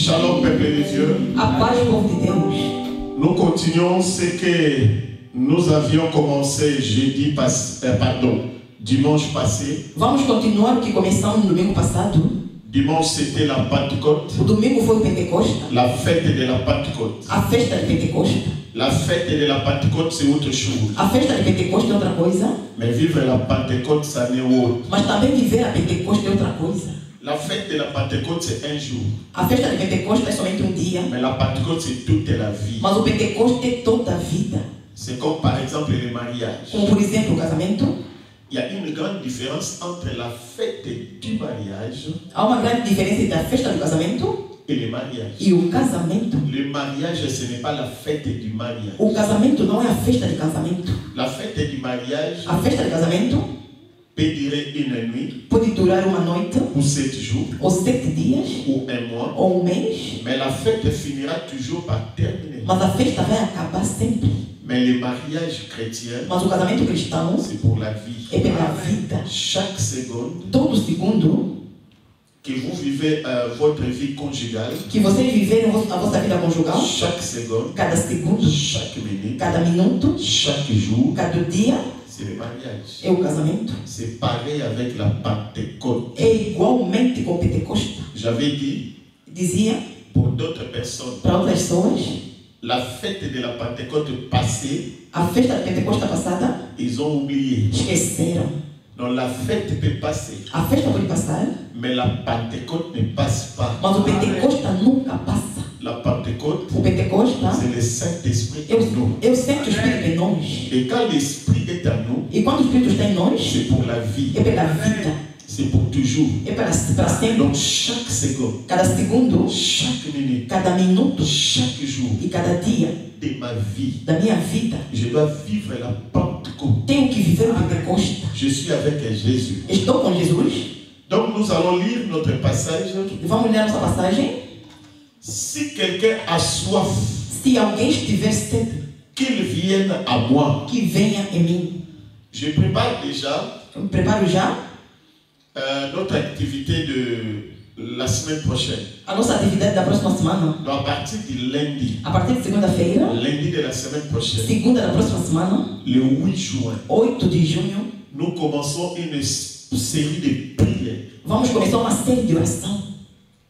Shalom, peuple de Dieu. A paz, povo de Deus. Nous continuons ce que nous avions commencé dimanche passé. Vamos continuar o que começamos no domingo passado. Dimanche, c'était la Pentecôte. O domingo foi o Pentecoste. La fête de la Pentecôte. A festa de Pentecoste. La fête de la Pentecôte, c'est autre chose. A festa de Pentecoste é outra coisa. Mais vivre la Pentecôte, ça n'est autre. Mas também viver a Pentecoste é outra coisa. La fête de la Pentecôte, c'est un jour. A festa de Pentecoste é somente um dia. Mais la Pentecôte, c'est toute la vie. Mas o Pentecoste é toda a vida. C'est comme par exemple le mariage. Como por exemplo o casamento. Il y a une grande différence entre la fête du mariage. Há uma grande diferença entre a festa do casamento et le mariage. E o casamento. Le mariage, ce n'est pas la fête du mariage. O casamento não é a festa de casamento. La fête du mariage. A festa de casamento peut durer une nuit. Pode durar uma noite. Ou 7 jours. Ou 7 dias. Ou un mois. Ou mês. Mais la fête finira toujours par terminer. Mas a festa vai acabar sempre. Mais le mariage chrétien, mas o casamento cristão c'est pour la vie. É pela vida. Chaque seconde. Todo segundo. Que vous vivez votre vie conjugale. Que vocês viverem a vossa vida conjugal. Chaque seconde. Cada segundo. Chaque minute. Cada minuto. Chaque jour. Cada dia. C'est le mariage. É o casamento. C'est pareil avec la Pentecôte. É igualmente com o Pentecoste. J'avais dit. Dizia. Pour d'autres personnes. Para outras pessoas. La fête de la Pentecôte passée. A festa da Pentecoste passada. Ils ont oublié. Esqueceram. Donc la fête peut passer. A festa pode passar. Mais la Pentecôte ne passe pas. Mas o Pentecoste nunca passa. La Pentecôte. O Pentecoste. C'est le Saint-Esprit en nous. Eu sinto o Espírito em nós. Et quand l'Esprit est en nous. E quando o Espírito está em nós. C'est pour la vie. É pela vida. C'est pour toujours. É para sempre. Donc chaque seconde. Cada segundo. Chaque minute. Cada minuto. Chaque jour. E cada dia. De ma vie. Da minha vida. Je dois vivre la Pentecôte. Tenho que viver o Pentecoste. Je suis avec Jésus. Estou com Jesus. Donc nous allons lire notre passage. Vamos ler nossa passagem. Si quelqu'un a soif. Se alguém estiver sede. Qu'il vienne à moi. Que venha em mim. Je prépare déjà. Eu me preparo já. Notre activité de la semaine prochaine. A nossa atividade da próxima semana. Donc à partir du lundi. A partir de segunda-feira. Lundi de la semaine prochaine. Segunda da próxima semana. Le 8 juin. 8 de junho. Nous commençons une série de prières. Vamos começar uma série de oração.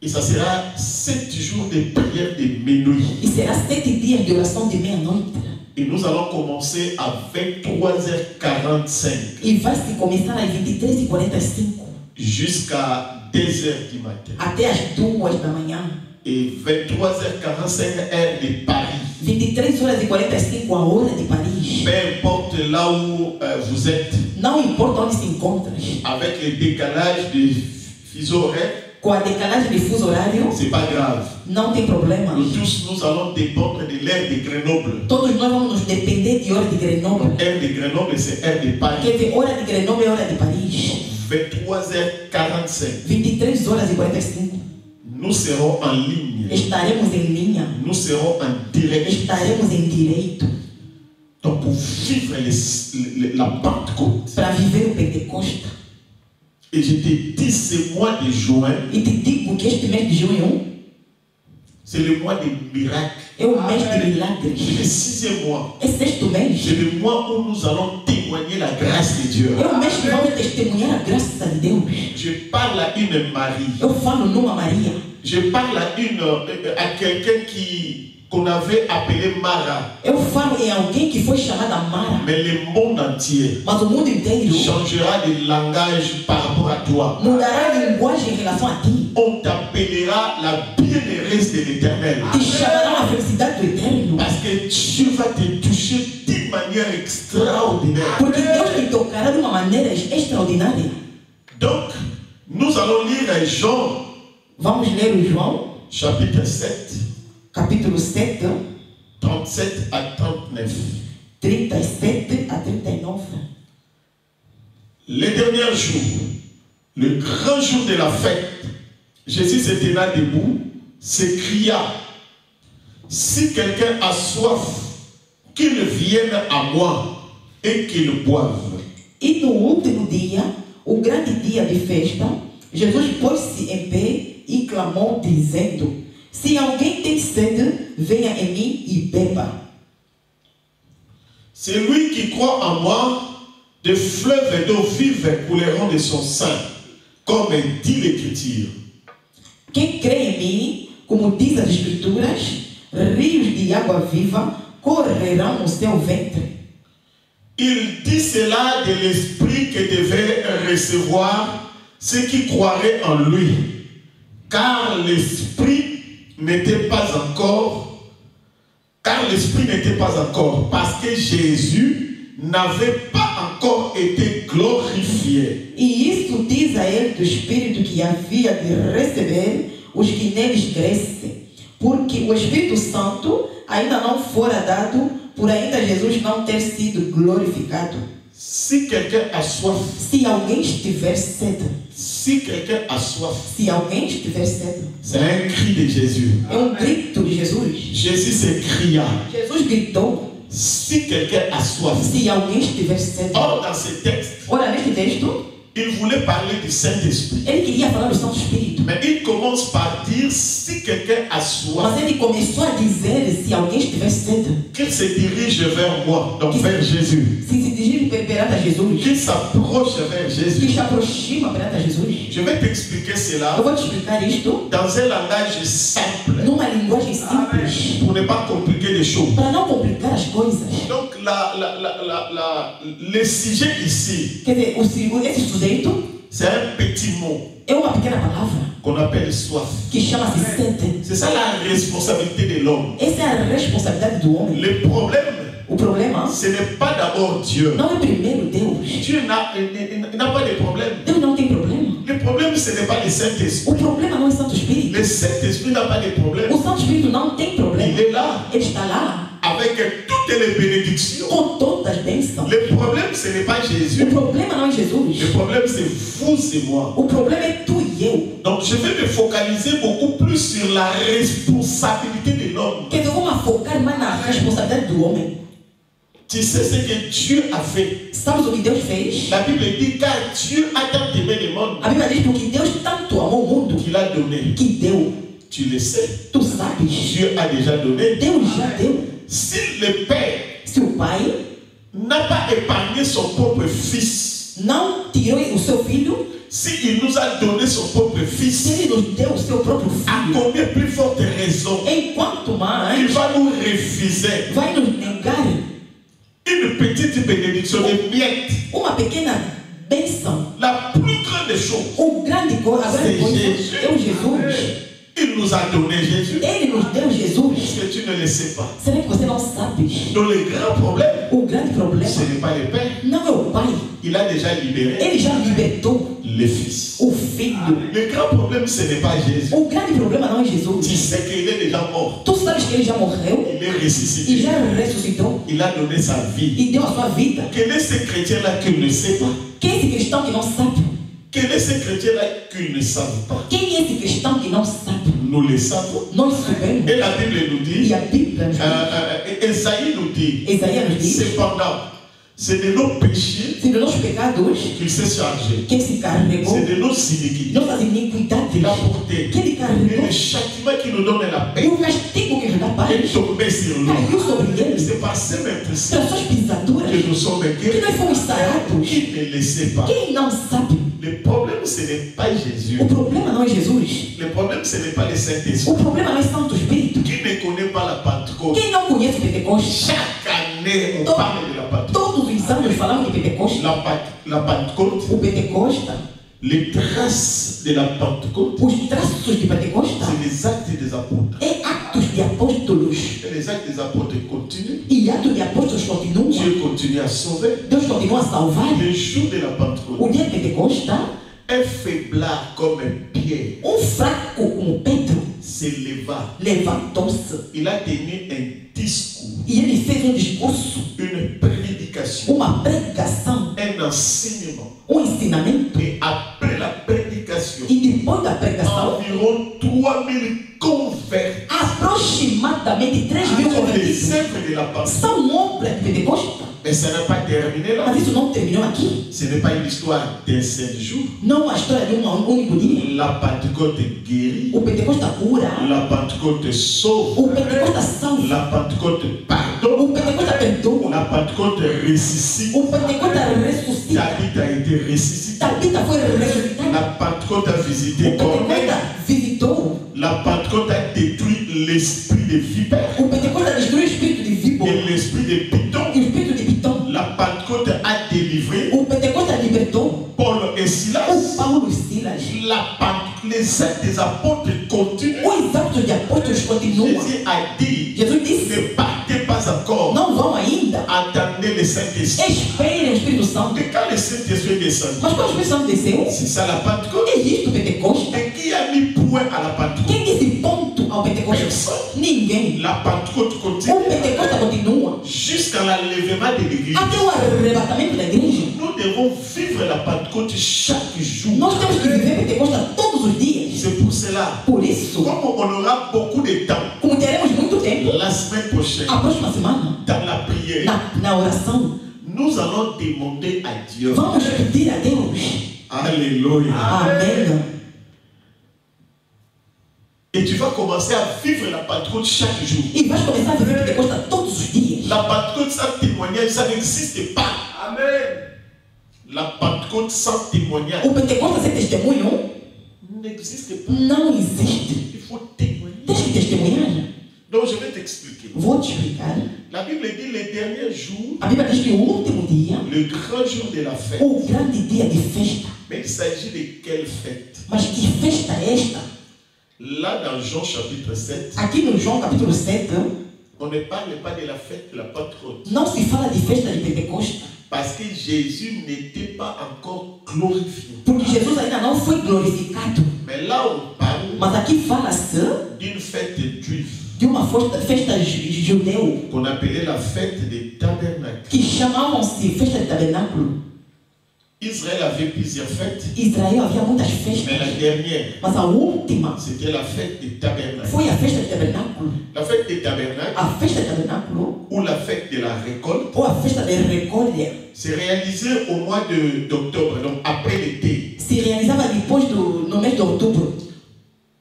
Et ça sera 7 jours de prière de minuit. E será 7 dias de oração de meia-noite. Et nous allons commencer à 23h45. E vai se começar às 23h45. Jusqu'à 2h du matin. Até às 2 da manhã. Et 23h45 heure de Paris. 23h45 a hora de Paris. Peu importe là où vous êtes. Não importa onde se encontra. Avec le décalage de fuseau horaire. Com a decalagem de fuso horário. C'est pas grave. Não tem problema. Nous tous nous allons dépendre de l'heure de Grenoble. Todos nós vamos nos depender de hora de Grenoble. Heure de Grenoble, c'est heure de Paris. Quer dizer, hora de Grenoble é hora de Paris. 23h45. 23h45. Nous serons en ligne. Estaremos em linha. Nous serons en direct. Estaremos em direito. Donc pour vivre la Pentecôte. Para viver o Pentecoste. Et je te dis ce mois de juin. E te digo que este mês de junho. C'est le mois de miracles. É o mês de milagres. C'est le 6e mois. É 6º mês. C'est le mois où nous allons témoigner la grâce de Dieu. É o mês que vamos testemunhar a graça de Deus. Je parle à une Marie. Eu falo numa Maria. Je parle à quelqu'un qu'on avait appelé Mara. Eu falo em alguém que foi chamada Mara. Mais le monde entier. Mas o mundo inteiro changera de langage par rapport à toi. Mudará a linguagem em relação a ti. On t'appellera la bienheureuse de l'Éternel. Te chamarão a felicidade do Eterno. Parce que Dieu va te toucher d'une manière extraordinaire. Porque Deus te tocará de uma maneira extraordinária. Donc, nous allons lire Jean. Vamos ler o João. Chapitre 7. Capítulo 7. 37 à 39. 37 a 39. Le dernier jour, le grand jour de la fête, Jésus se tenant debout, s'écria: si quelqu'un a soif, qu'il vienne à moi et qu'il boive. E no último dia, o grande dia de festa, Jesus pôs-se em pé e clamou, dizendo: Se alguém tem sede, venha em mim e beba. Celui qui croit en moi, des fleuves d'eau vive couleront de son sein, comme dit l'Écriture. Quem crê em mim, como diz as Escrituras, rios de água viva correrão no seu ventre. Il dit cela de l'esprit que devait recevoir ceux qui croiraient en lui, car l'esprit n'était pas encore, parce que Jésus n'avait pas encore été glorifié. E isso diz a ele do Espírito que havia de receber os que neles crescem, porque o Espírito Santo ainda não fora dado, por ainda Jesus não ter sido glorificado. Si quelqu'un a soif, Se alguém estiver sede, si quelqu'un a soif, se alguém estiver sede, c'est un cri de Jésus. é grito de Jesus. Jésus s'écria. Jesus gritou, Si quelqu'un a soif. se alguém estiver sede. Or, dans ce texte, Olha, neste texto, il voulait parler du Saint-Esprit. ele queria falar do Santo Espírito. Mais il commence par dire si quelqu'un a soif, Mas ele começou a dizer, se alguém estiver sede, qu'il se dirige vers moi, donc vers Jésus. se dirige perante a Jesus, Qu'il s'approche vers que Jésus. se aproxima perante a Jesus. Je vais t'expliquer Eu cela vou te explicar isto dans un langage simple numa linguagem simples, pour ne pas compliquer les choses. para não complicar as coisas. Donc, le sujet ici, Quer dizer, esse sujeito c'est un petit mot é uma pequena palavra qu'on appelle soif. que chama-se sede. C'est ça la responsabilité de l'homme. Essa é a responsabilidade do homem. Le problème, O problema ce n'est pas d'abord Dieu. não é primeiro Deus. Dieu n'a pas de problème. Deus não tem problema. Le problème, ce n'est pas le Saint-Esprit. O problema não é Santo Espírito. Le Saint-Esprit n'a pas de problème. O Santo Espírito não tem problema. Il est là Ele está lá avec toutes les bénédictions. com todas as bênçãos. Le problème, ce n'est pas Jésus. O problema não é Le Jesus. problème, c'est vous et moi. O problema é tu e eu. Donc, je vais me focaliser beaucoup plus sur la responsabilité de l'homme. Quer dizer, vamos focar mais na responsabilidade do homem. Tu sais ce que Dieu a fait. Sabes o que Deus fez? La Bible dit car Dieu a tant aimé le monde A Bíblia diz que Deus tanto amou o mundo qu'il a donné. que deu. Tu le sais. Tu sabes? Dieu a déjà donné. Deus já deu. Si le Père Se o Pai n'a pas épargné son propre fils, não tirou o seu filho, s'il nous a donné son propre se fils, ele nos deu o seu próprio à filho, combien plus forte raison enquanto il mais va nous refuser vai nos negar une petite bénédiction de miettes. uma pequena bênção. La plus grande chose, A grande coisa é o Jesus. il nous a donné Jésus. Ele nos deu Jesus. Est-ce que tu ne le sais pas? Será que você não sabe? Donc le grand problème, O grande problema ce n'est pas le Père. não é o Pai. Il a déjà libéré Ele já libertou le Fils. o Filho. Le grand problème, ce n'est pas Jésus. O grande problema não é Tu Jesus. sais qu'il est déjà mort. Tu sabes que ele já morreu Il est e ressuscité. já ressuscitou Il a donné sa vie. e deu a sua vida. Quel est ce chrétien-là qui ne sait pas? Quem é esse cristão que não sabe? Quel est ce chrétien-là qui ne savent pas? Quem é esse cristão que não sabe? Nous le savons. Nós sabemos. Et la Bible nous E dit, a Bíblia nos diz, Esaïe nous dit, Isaías nos diz, cependant, c'est de nos péchés se de nossos pecados, qu'il s'est chargé. quem se carregou, C'est de nos iniquités nossas iniquidades, qu'il a porté. que ele Et carregou, le châtiment qui nous donne la e paix o castigo que nos dá paz, est tombé sur nous. caiu sobre ele, C'est par ces maîtres pelas suas pisaduras, que nous sommes que guéris. nós fomos sarados. Qui ne le sait pas? Quem não sabe? Le problème, ce n'est pas Jésus. O problema não é Jesus. Le problème, ce n'est pas le O Saint-Esprit. problema não é Santo Espírito. Qui ne connaît pas la Pentecôte? Quem não conhece o Pentecoste? Chaque année, on To- parle de la Pentecôte. Todos os anos falamos de Pentecoste. La Pentecôte, O Pentecoste, les traces de la Pentecôte, os traços de Pentecoste, c'est les actes des apôtres. é Atos de Apóstolos. Et les actes des apôtres continuent. E Atos de Apóstolos continua. Dieu continue à sauver. Deus continua a salvar. Le jour de la O Pentecôte, dia de Pentecoste, un faiblard comme Pierre fraco como Pedro s'éleva. levantou-se Il a tenu un discours, e ele fez discurso, une prédication, uma pregação, un enseignement. ensinamento. Et après la prédication, E depois da pregação, environ 3000 convertis aproximadamente somente 3 mil les convertidos. œuvres de la Pentecôte. São obras de Pentecoste. Mais ça n'a pas terminé là. Mas isso não terminou aqui. Ce n'est pas une histoire d'un seul jour. Não a história de único dia. La Pentecôte guérit. O Pentecoste cura. La Pentecôte sauve. O Pentecoste salva. La Pentecôte pardonne. O Pentecoste perdoa. La Pentecôte ressuscite. O Pentecoste ressuscita. David a été ressuscité. Tabita foi ressuscitada. La Pentecôte a visité O Corneille. Pentecoste visitou. La Pentecôte a détruit l'esprit de vipère O Pentecoste destruiu o espírito de víbora. et l'esprit de python. E o espírito de Pitão. La Pentecôte a délivré O Pentecoste libertou Paul et o Silas. Paulo e Silas. Les actes des apôtres continuent. Os atos de apóstolos continuam. Jésus a dit, Jesus disse: ne partez pas encore, não vão ainda. attendez le Saint-Esprit. Esperem o Espírito Santo. Et quand le Saint-Esprit descend, Mas quando o Espírito Santo desceu, c'est ça la Pentecôte. existe o Pentecoste. Et qui a mis point à la Pentecôte? Quem disse ponto ao Pentecoste? Personne. Ninguém. La Pentecôte O continue Pentecoste continua jusqu'à l'enlèvement de l'Église. até o arrebatamento da igreja. Nous devons vivre la Pentecôte chaque jour. Nós temos que viver Pentecoste todos os dias. C'est pour cela, Por isso, comme on aura beaucoup de temps, como teremos muito tempo, la semaine prochaine, a próxima semana, dans la prière, na oração, nous allons demander à Dieu. vamos pedir a Deus. Alléluia. Amém. Et tu vas commencer à vivre la Pentecôte chaque jour. E vais começar a viver Pentecoste todos os dias. La Pentecôte sans témoignage, ça n'existe pas. Amen. La Pentecôte sans témoignage O Pentecoste sem testemunho n'existe pas. não existe. Il faut témoigner. Tens que testemunhar. Donc je vais t'expliquer. Vou te explicar. La Bible dit les derniers jours, A Bíblia diz que o último dia, le grand jour de la fête. o grande dia de festa. Mais il s'agit de quelle fête? Mas que festa é esta? Là, dans Jean chapitre 7, Aqui no João capítulo 7, on ne parle pas de la fête de la Pentecôte. não se fala de festa de Pentecoste. Parce que Jésus n'était pas encore glorifié. Porque Jesus ainda não foi glorificado. Mais là, on parle Mas aqui fala-se d'une fête juive de uma festa judeu qu'on appelait la fête des tabernacles. que chamavam-se festa de tabernáculo. Israël avait plusieurs fêtes, Israel havia muitas mais festas. la dernière, Mas a última c'était la fête des tabernacles. foi a festa de tabernáculo. La fête des tabernacles A festa de tabernáculo ou la fête de la récolte ou a festa de recolha s'est réalisée au mois d'octobre, donc après l'été. se realizava depois no mês de outubro,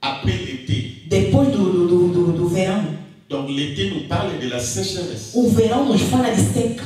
Après l'été. depois do verão. Donc l'été nous parle de la sécheresse. O verão nos fala de seca.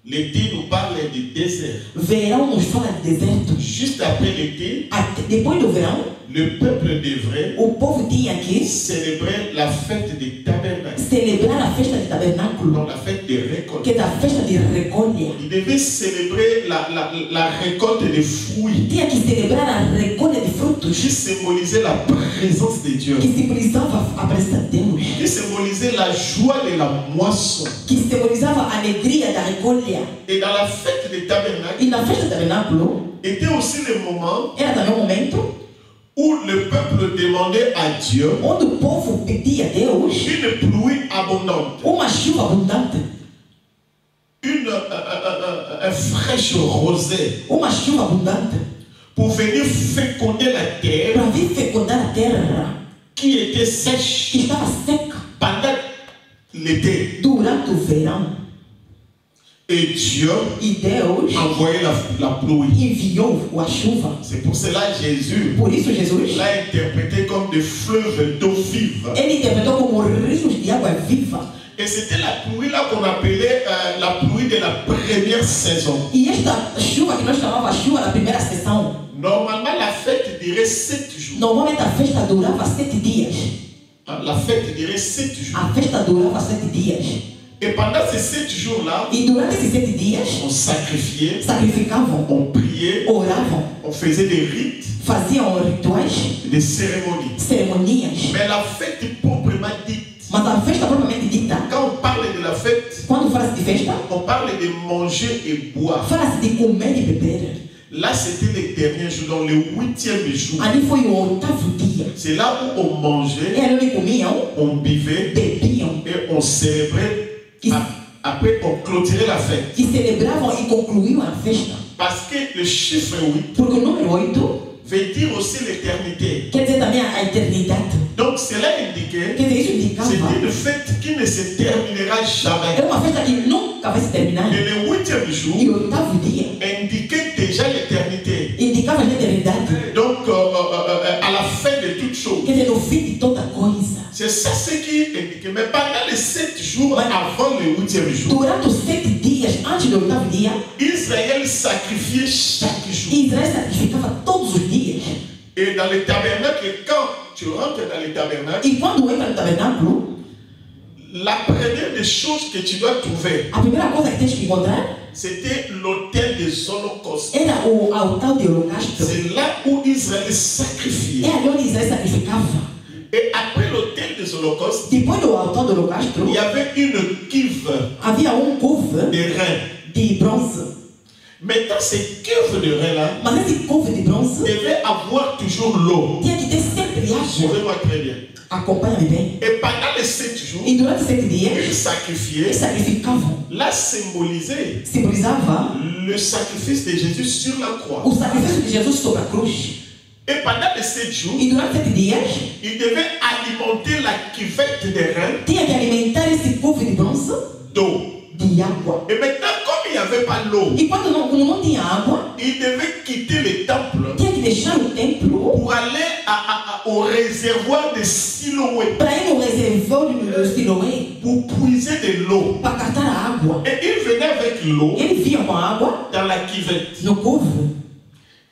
L'été nous parle du désert. Verão nos fala de deserto. Juste après l'été, Depois do verão, le peuple devrait o povo tinha que célébrer la fête des tabernacles, celebrar a festa de tabernáculo, donc la fête des récoltes. que é a festa de recolha. Il devait célébrer la récolte des fruits Tinha que celebrar a recolha de frutos, qui symbolisait la présence de Dieu, que simbolizava a presença de Deus, qui symbolisait la joie de la moisson. que simbolizava a alegria da recolha. Et dans la fête des tabernacles, E na festa de tabernáculo, était aussi le moment era também um momento où le peuple demandait à Dieu onde o povo pedia a Deus une pluie abondante, uma chuva abundante, un fraîche rosée uma chuva abundante, pour venir féconder la terre para vir fecundar a terra qui était sèche que estava seca pendant l'été. durante o verão. Et Dieu E Deus envoyait la pluie. enviou a chuva. C'est pour cela que Jésus Por isso Jesus, l'a interprété comme des fleuves d'eau vive. ele interpretou como rios de água viva. Et c'était la pluie là qu'on appelait la pluie de la première saison. E esta chuva que nós chamávamos a chuva da primeira sessão, Normalement, la fête durait 7 jours. normalmente a festa durava 7 dias. La fête durait 7 jours. A festa durava 7 dias. Et pendant ces 7 jours-là, E durante esses 7 dias, on sacrifiait, sacrificavam, on priait, oravam, on faisait des rites, faziam rituais, des cérémonies. cerimonias. Mais la fête proprement dite, Mas a festa propriamente dita, quand on parle de la fête, quando fala-se de festa, on parle de manger et boire. fala-se de comer e beber. Là, c'était les derniers jours, donc le 8e jour. Ali foi o 8º dia. C'est là où on mangeait, Era onde comiam, on buvait bebiam et on célébrait. Après, on clôturait la fête. e celebravam e concluíam a festa. Parce que le chiffre 8 Porque o número 8 veut dire aussi l'éternité. quer dizer também a eternidade. Donc cela indiquait, Quer dizer, isso indicava. c'est une fête qui ne se terminera jamais. É uma festa que nunca vai se terminar. Et le 8e jour E o oitavo dia indiquait déjà l'éternité. indicava a eternidade. Donc à la fin de toutes choses. Quer dizer, no fim de toda coisa. C'est ça ce qui indiquait. Mais pendant les 7 jours avant le 8e jour, Durante os 7 dias antes do oitavo dia, Israël sacrifiait chaque jour. Israel sacrificava todos os dias. Et dans le tabernacle, quand tu rentres dans le tabernacle, E quando entra no tabernáculo, la première des choses que tu dois trouver, a primeira coisa que tens que encontrar c'était l'autel des holocaustes. era o altar de holocausto. C'est là où Israël sacrifiait. É ali onde Israel sacrificava. Et après l'autel des holocaustes, Depois do altar do holocausto, il y avait une cuve havia couve de reins. de bronze. Maintenant, ces cuves de reins-là Mas esse couve de bronze devaient avoir toujours l'eau. tinha que ter sempre água. Suivez-moi très bien. Acompanha-me bem. Et pendant les 7 jours, E durante 7 dias, ils sacrifiaient. eles sacrificavam. Là, symbolisait Simbolizava le sacrifice de Jésus sur la croix. o sacrifício de Jesus sobre a cruz. Et pendant les 7 jours, E durante 7 dias, il devait alimenter la cuvette des reins tinha que alimentar esse couve de bronze d'eau. de água. Et maintenant, comme il n'y avait pas l'eau, E quando não tinha água, il devait quitter le temple tinha que deixar o templo pour aller au réservoir de Siloé para ir no reservatório do Siloé pour puiser de l'eau. para catar a água. Et il venait avec l'eau Ele vinha com a água dans la cuvette. no couve.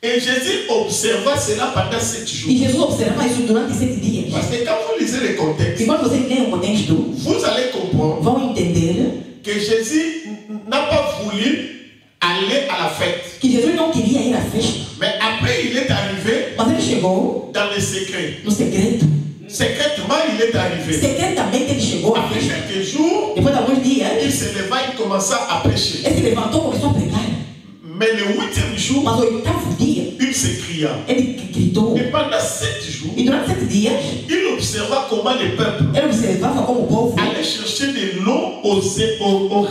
Et Jésus observa cela pendant 7 jours. E Jesus observa isso durante 7 dias. Parce que quand vous lisez le contexte, E quando você lê o contexto, vous allez comprendre vão entender que Jésus n'a pas voulu aller à la fête. que Jesus não queria ir à festa. Mais après, il est arrivé Mas ele chegou dans le secret. no segredo. Secrètement, il est arrivé. Secretamente ele chegou à Après festa. quelques jours, Depois de alguns dias, il se leva et commença à prêcher. ele se levantou e começou a pregar. Mais le 8e jour, Mas o oitavo dia, il s'écria. ele gritou. Et pendant 7 jours, E durante 7 dias, il observa comment le peuple ele observava como o povo allait chercher de l'eau au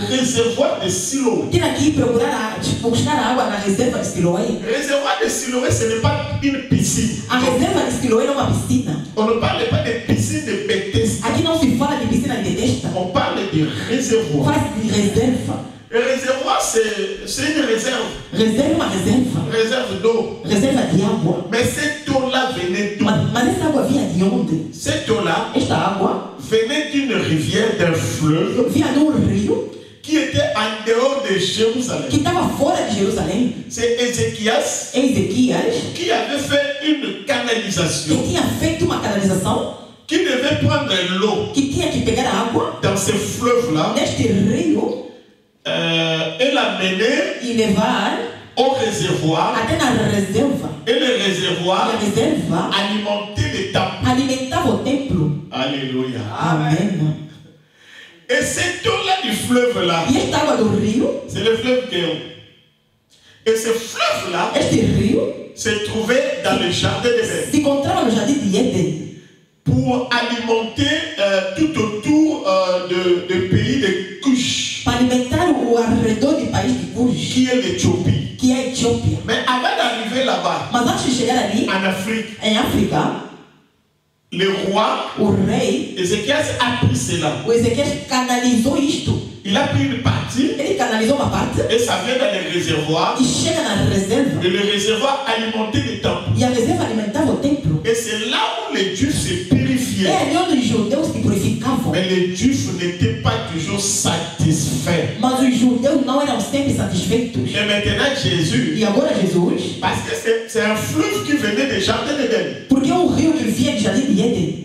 réservoir de Siloé. tinha que ir procurar, buscar água na reserva de Siloé. Le réservoir de Siloé, ce n'est pas une piscine. A reserva de Siloé não é uma piscina. On ne parle pas de piscine de Bethesda. Aqui não se fala de piscina de Bethesda. On parle de réservoir. Fala de reserva. Le réservoir, c'est une réserve. Reserva é uma reserva. Réserve d'eau. Reserva de água. Mais cette eau-là venait d'où? Mas essa água vinha de onde? Cette eau-là Esta água venait d'une rivière, d'un fleuve vinha de rio qui était en dehors de Jérusalem. que estava fora de Jerusalém. C'est Ézéchias Ezequias, qui avait fait une que canalisation, tinha feito uma canalização, qui devait prendre l'eau que tinha que pegar a água dans ce fleuve-là neste rio et l'amener e levar au réservoir. até na reserva. Et le E réservoir a reserva alimentait les temples. alimentava o templo. Alléluia. Amém. Et cette eau-là du fleuve-là, E esta água do rio, c'est le fleuve Guéon. Et ce fleuve-là este rio, se trouvait dans le jardin d'Éden se encontrava no jardim de Éden pour alimenter tout autour du pays de Cush, para alimentar o arredor do país de Cush, qui est l'Éthiopie. que é a Etiópia. Mais avant d'arriver là-bas, Mas antes de chegar ali, en Afrique, em África, le roi o rei, Ézéchias a pris cela. o Ezequias canalizou isto. Il a pris une partie Ele canalizou uma parte et ça vient dans les réservoirs. e chega na reserva. Et le réservoir alimentait les temples. E a reserva alimentava o templo. Et c'est là où les Juifs se É purifiaient. ali onde os judeus se purificavam. Mais les Juifs n'étaient pas toujours satisfaits. Mas os judeus não eram sempre satisfeitos. Et maintenant Jésus, E agora Jesus, parce que c'est un fleuve qui venait des jardins d'Éden. porque é um rio que vinha de jardim de Éden.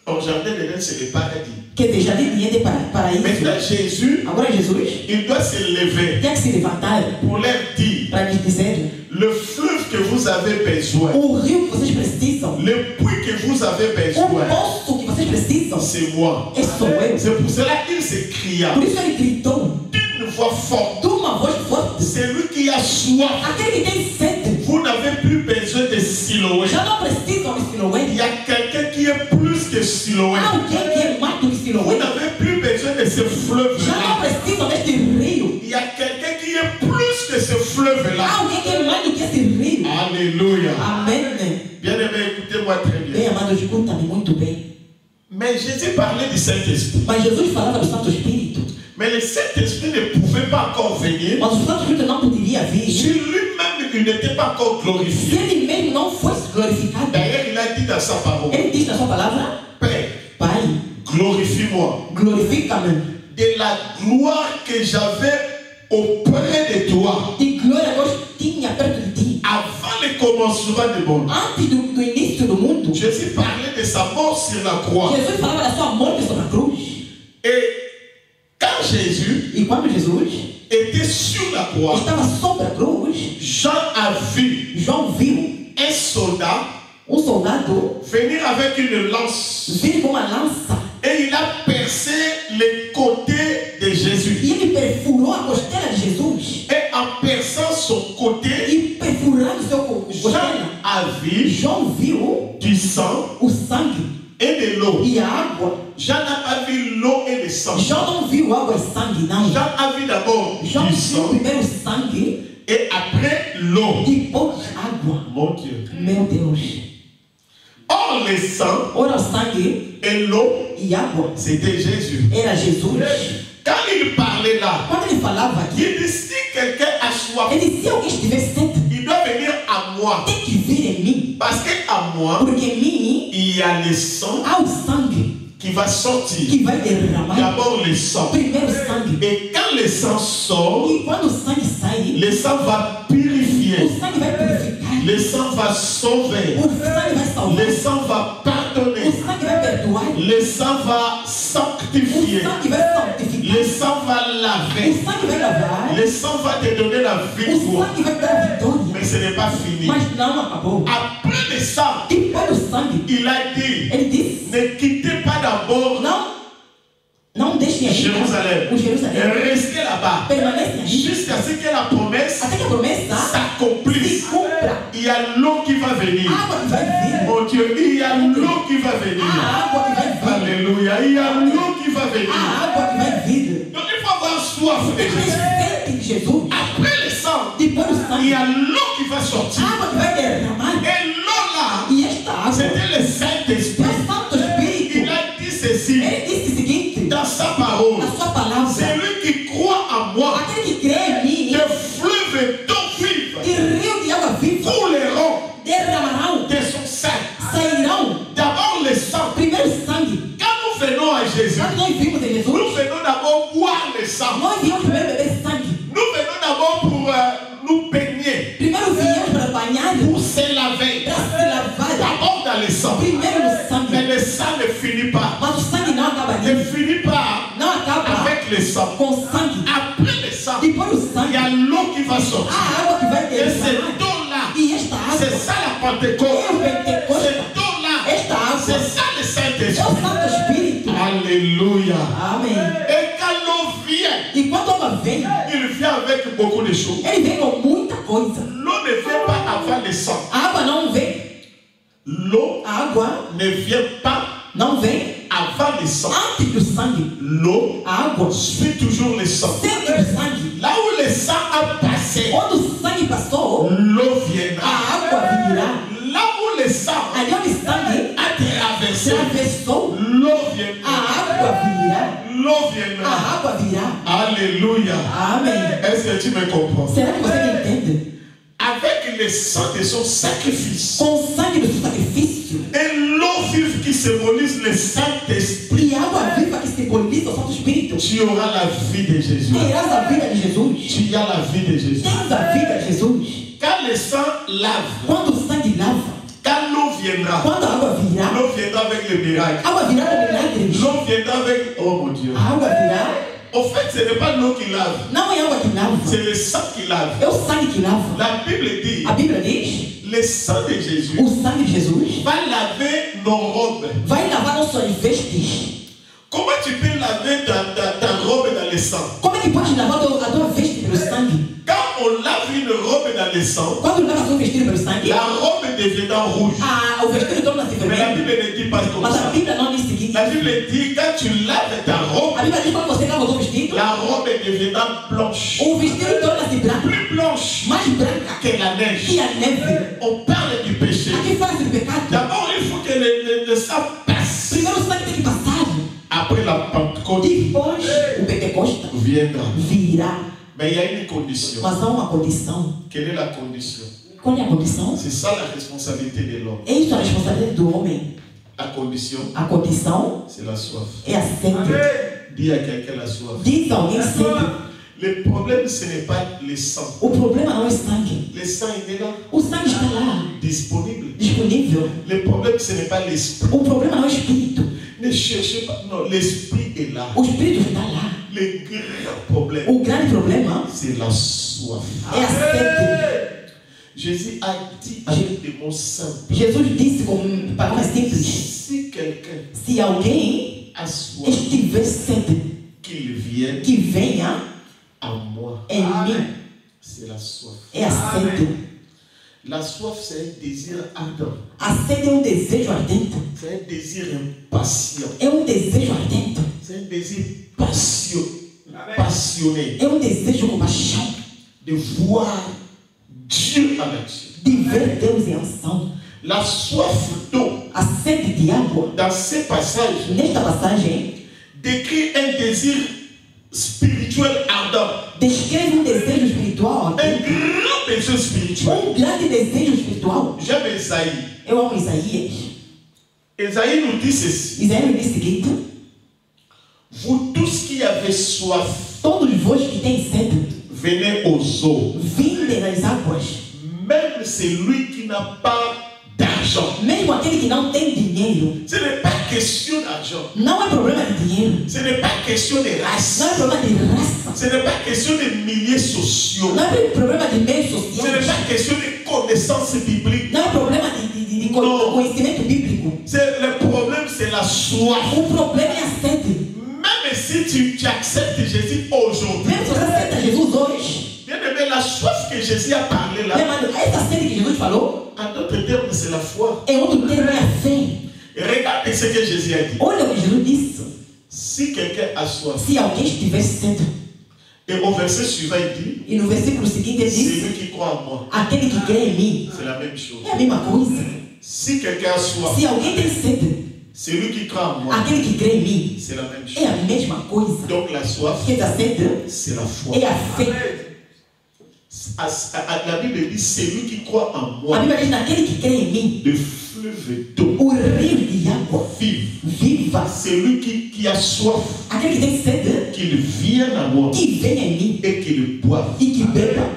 Au jardin d'Éden, c'est le paradis. Que de jardim de Éden para paraíso. Maintenant Jésus, Agora Jesus il doit se lever tem que se levantar pour leur dire, para lhes dizer: le fleuve que vous avez besoin, o rio que vocês precisam, le puits que vous avez o besoin, poço que vocês precisam, c'est moi. é sou eu. C'est pour cela qu'il s'écria Por isso ele gritou d'une voix forte. de uma voz forte: C'est lui qui a soif. aquele que tem sede, Vous n'avez plus besoin de Siloé. já não precisam de Siloé. Il y a quelqu'un qui est plus que Siloé. Alguém que é mais do que Vous Siloé. n'avez plus besoin de ce Já não fleuve-là. precisam deste rio. Il y a quelqu'un qui est plus que ce fleuve là. alguém que mande que esse rio. Alléluia. Amém. Bien-aimé, écoutez-moi très Bem, bien. amado, escuta-me muito bem. Mais Jésus parlait du Saint-Esprit. Mas Jesus falava do Santo Espírito. Mais le Saint-Esprit ne pouvait pas encore venir. Mas o Santo Espírito não poderia vir Sur lui-même, il n'était pas encore se glorifié. ele mesmo não fosse glorificado. D'ailleurs, il a dit dans sa parole, Ele diz na sua palavra: Père, Pai, glorifie-moi glorifica-me de la gloire que j'avais auprès de toi de glória que eu tinha perto de ti. avant le commencement du monde. Antes do início do mundo, Jésus parlait de sa mort sur la croix. Jesus falava da sua morte sobre a cruz. Et quand Jésus E quando Jesus était sur la croix, estava sobre a cruz, Jean a vu João viu un soldat soldado venir avec une lance vir com uma lança et il a percé les côtés de Jésus. e ele perfurou a costela de Jesus. Et en perçant son côté, E perfurando seu Jean costela, a vu João viu du sang o sangue et de l'eau. e a água. Jean n'a pas vu l'eau et le sang. João não viu água e sangue, não. Jean a vu d'abord João du viu sang primeiro o sangue, et après l'eau. depois água. Mon Dieu. Meu Deus. Or, le sang Ora, o sangue et l'eau, e água c'était Jésus. era Jesus. Quand il parlait là, Quando ele falava aqui, il dit si quelqu'un a soif, ele disse: se alguém estiver sede, il doit venir à moi. tem que vir em mim. Parce qu'à moi, Porque em mim il y a le sang há o sangue qui va sortir. que vai derramar. D'abord le sang. Primeiro o sangue. Et quand le sang sort, E quando o sangue sai, le sang va purifier. o sangue vai purificar. Le sang va sauver. O sangue vai salvar. Le sang va pardonner. O sangue vai perdoar. Le sang va O sanctifier. sangue vai santificar. Le sang va O laver. sangue vai lavar. Le sang va te donner la O victoire. sangue vai dar a vitória. Mais ce n'est pas fini. Mas não acabou. Après le sang, Depois do sangue, il a dit, ele disse: ne quittez pas d'abord não deixem aí Jérusalem. o Jerusalém. Restez là-bas. Permanecem aí Jusqu'à ce que la promesse até que a promessa s'accomplisse. se cumpra. Il y a l'eau qui va venir. A água que vai vir. Mon Dieu, il y a l'eau qui va venir. A água que vai vir. Alléluia, il y a l'eau qui va venir. A água que vai vir. Donc il faut avoir soif de Tem Jésus. sede de Jesus. Après le sang, Depois do il sangue, y a l'eau qui va sortir. a água que vai derramar. Et l'eau là, E esta água c'était le é Saint-Esprit. o Santo Espírito. Il a dit ceci Ele disse o seguinte: dans sa parole. na sua palavra, Celui qui croit en moi, aquele que crê em mim, de fleuves d'eau vive de rio de água viva couleront derramarão, de son sein. sairão. D'abord le sang. Primeiro sangue. Quand nous venons à Jésus, Quando nós vimos em nous Jesus, venons d'abord boire le sang. nós viemos primeiro beber sangue. Nous venons d'abord pour nous baigner, Primeiro viemos para banhar, pour se laver. para se lavar. D'abord dans le sang. Primeiro no sangue. Mais le sang ne finit pas. Mas o sangue não acaba Ne ali. finit pas Não acaba avec le sang. com sangue. Après le sang, Depois do il y sangue, a l'eau qui va sortir. a água que vai Et cette derramar. eau-là, E esta c'est água ça la é Pentecôte. o Pentecoste. Cette eau-là, Esta água c'est ça le é o Saint-Esprit. Santo Espírito. Alléluia. Amém. Et quand l'eau vient, E quando a água vem, il vient avec beaucoup de choses. ele vem com muita coisa. L'eau ne vient pas avant le sang. A água não vem. L'eau A água ne vient pas não vem avant le sang. antes do sangue. L'eau A água suit toujours le sang. segue o sangue. Là où le sang a passé, Quando o sangue passou, l'eau viendra. a água virá. Là où le sang Ali onde o sangue a traversé, atravessou, l'eau a viendra. água virá. L'eau viendra. A água virá. Alléluia. Amém. Est-ce que tu me comprends? Será que você me entende? Avec le sang de son sacrifice Com o sangue do seu sacrifício et l'eau vive qui symbolise le Saint-Esprit, e a água viva que simboliza o Santo Espírito, tu auras la vie de Jésus. terás a vida de Jesus. Tu as la vie de Jésus. Tens a vida de Jesus. Quand le sang lave, Quando o sangue lava, quand l'eau viendra, quando a água virá, l'eau viendra avec le miracle. a água virá com milagres. L'eau viendra avec... Oh mon Dieu. A água virá. Au fait, ce n'est pas l'eau qui lave, Não é a água que lava, c'est le sang qui lave. é o sangue que lava. La Bible dit, A Bíblia diz: le sang de Jésus o sangue de Jesus va laver nos robes. vai lavar não só as vestes. Comment tu peux laver ta robe dans le sang? Como é que pode lavar a tua veste pelo sangue? Quand on lave une robe dans le sang, Quando lava seu vestido pelo sangue, la robe deviendra rouge. o vestido torna-se Mais la vermelho. Bible ne dit pas comme Mas a ça. Bíblia não diz o seguinte: La Bible dit quand tu laves ta robe, A Bíblia diz quando você lava o seu vestido, la robe deviendra blanche. o vestido torna-se branco, Plus blanche mais branca que la neige. que a neve. On parle du péché. Aqui fala-se do pecado. D'abord, il faut que le sang passe. Primeiro o sangue tem que passar. Après la Pentecôte Depois o Pentecoste viendra. virá. Mais il y a une condition. Mas há uma condição. Quelle est la condition? Qual é a condição? C'est ça la responsabilité de l'homme. É isso a responsabilidade do homem. La condition, A condição c'est la soif. é a sede. Dis à quelqu'un la soif. Diz alguém sede. Le problème, ce n'est pas le sang. O problema não é sangue. Le sang, il est là, O sangue está lá, disponible. disponível. Le problème, ce n'est pas l'esprit. O problema não é o espírito. Ne cherchez pas. Non, l'esprit est là. O espírito está lá. Le grand problème, O grande problema c'est la soif. é a sede. Jésus a dit avec des mots simples. Jesus disse com palavras simples: Si quelqu'un se alguém a soif, estiver sede, qu'il vienne que venha à moi. em mim. C'est la soif. É a sede. La soif, c'est un désir ardent. A sede é um desejo ardente. C'est un désir impatient. É um desejo ardente. C'est un désir passionné É um desejo com paixão de voir Dieu en action. de ver Deus em ação. La soif d'eau, A sede de água, dans ces passages, nesta passagem, décrit un désir spirituel ardent. descreve um desejo espiritual, Un grand désir spirituel. um grande desejo espiritual. J'aime Esaïe. Eu amo Isaías. Esaïe nous dit ceci. Isaías nos diz o seguinte: Vous tous qui avez soif, todos vós que têm sede, venez aux eaux. vinde nas águas. Même celui qui n'a pas d'argent. Mesmo aquele que não tem dinheiro, Ce n'est pas question d'argent. não é problema de dinheiro, Ce n'est pas question de race. não é problema de raça, Ce n'est pas question de milieux sociaux. não é problema de meios Ce n'est sociais, pas question de connaissances bibliques. não é problema de conhecimento bíblico. Le problème, c'est la soif. O problema é a sede. Même si tu acceptes Jésus aujourd'hui, Mesmo se você aceita Jesus hoje, bien aimé, la soif que Jésus a parlé là, lembrando, essa sede que Jesus falou, en d'autres termes, c'est la foi. em outro termo é a fé. Et regardez ce que Jésus a dit. Olha o que Jesus disse: Si quelqu'un a soif, se alguém estiver sede, et au verset suivant, il dit, e no versículo seguinte ele diz: celui qui croit en moi, aquele que crê em mim, c'est la même chose. é a mesma coisa. Si quelqu'un a soif, Se alguém tem sede, celui qui croit en moi, aquele que crê em mim, c'est la même é chose. a mesma coisa. Donc la soif, Que a sede c'est la foi. é a fé. La Bible dit, celui qui croit en A moi, Bíblia diz: naquele que crê em mim, le fleuve d'eau o rio de água vive. viva. Celui qui a soif, Aquele que tem sede, qu'il vienne à moi que venha em mim et qu'il boive. e que beba.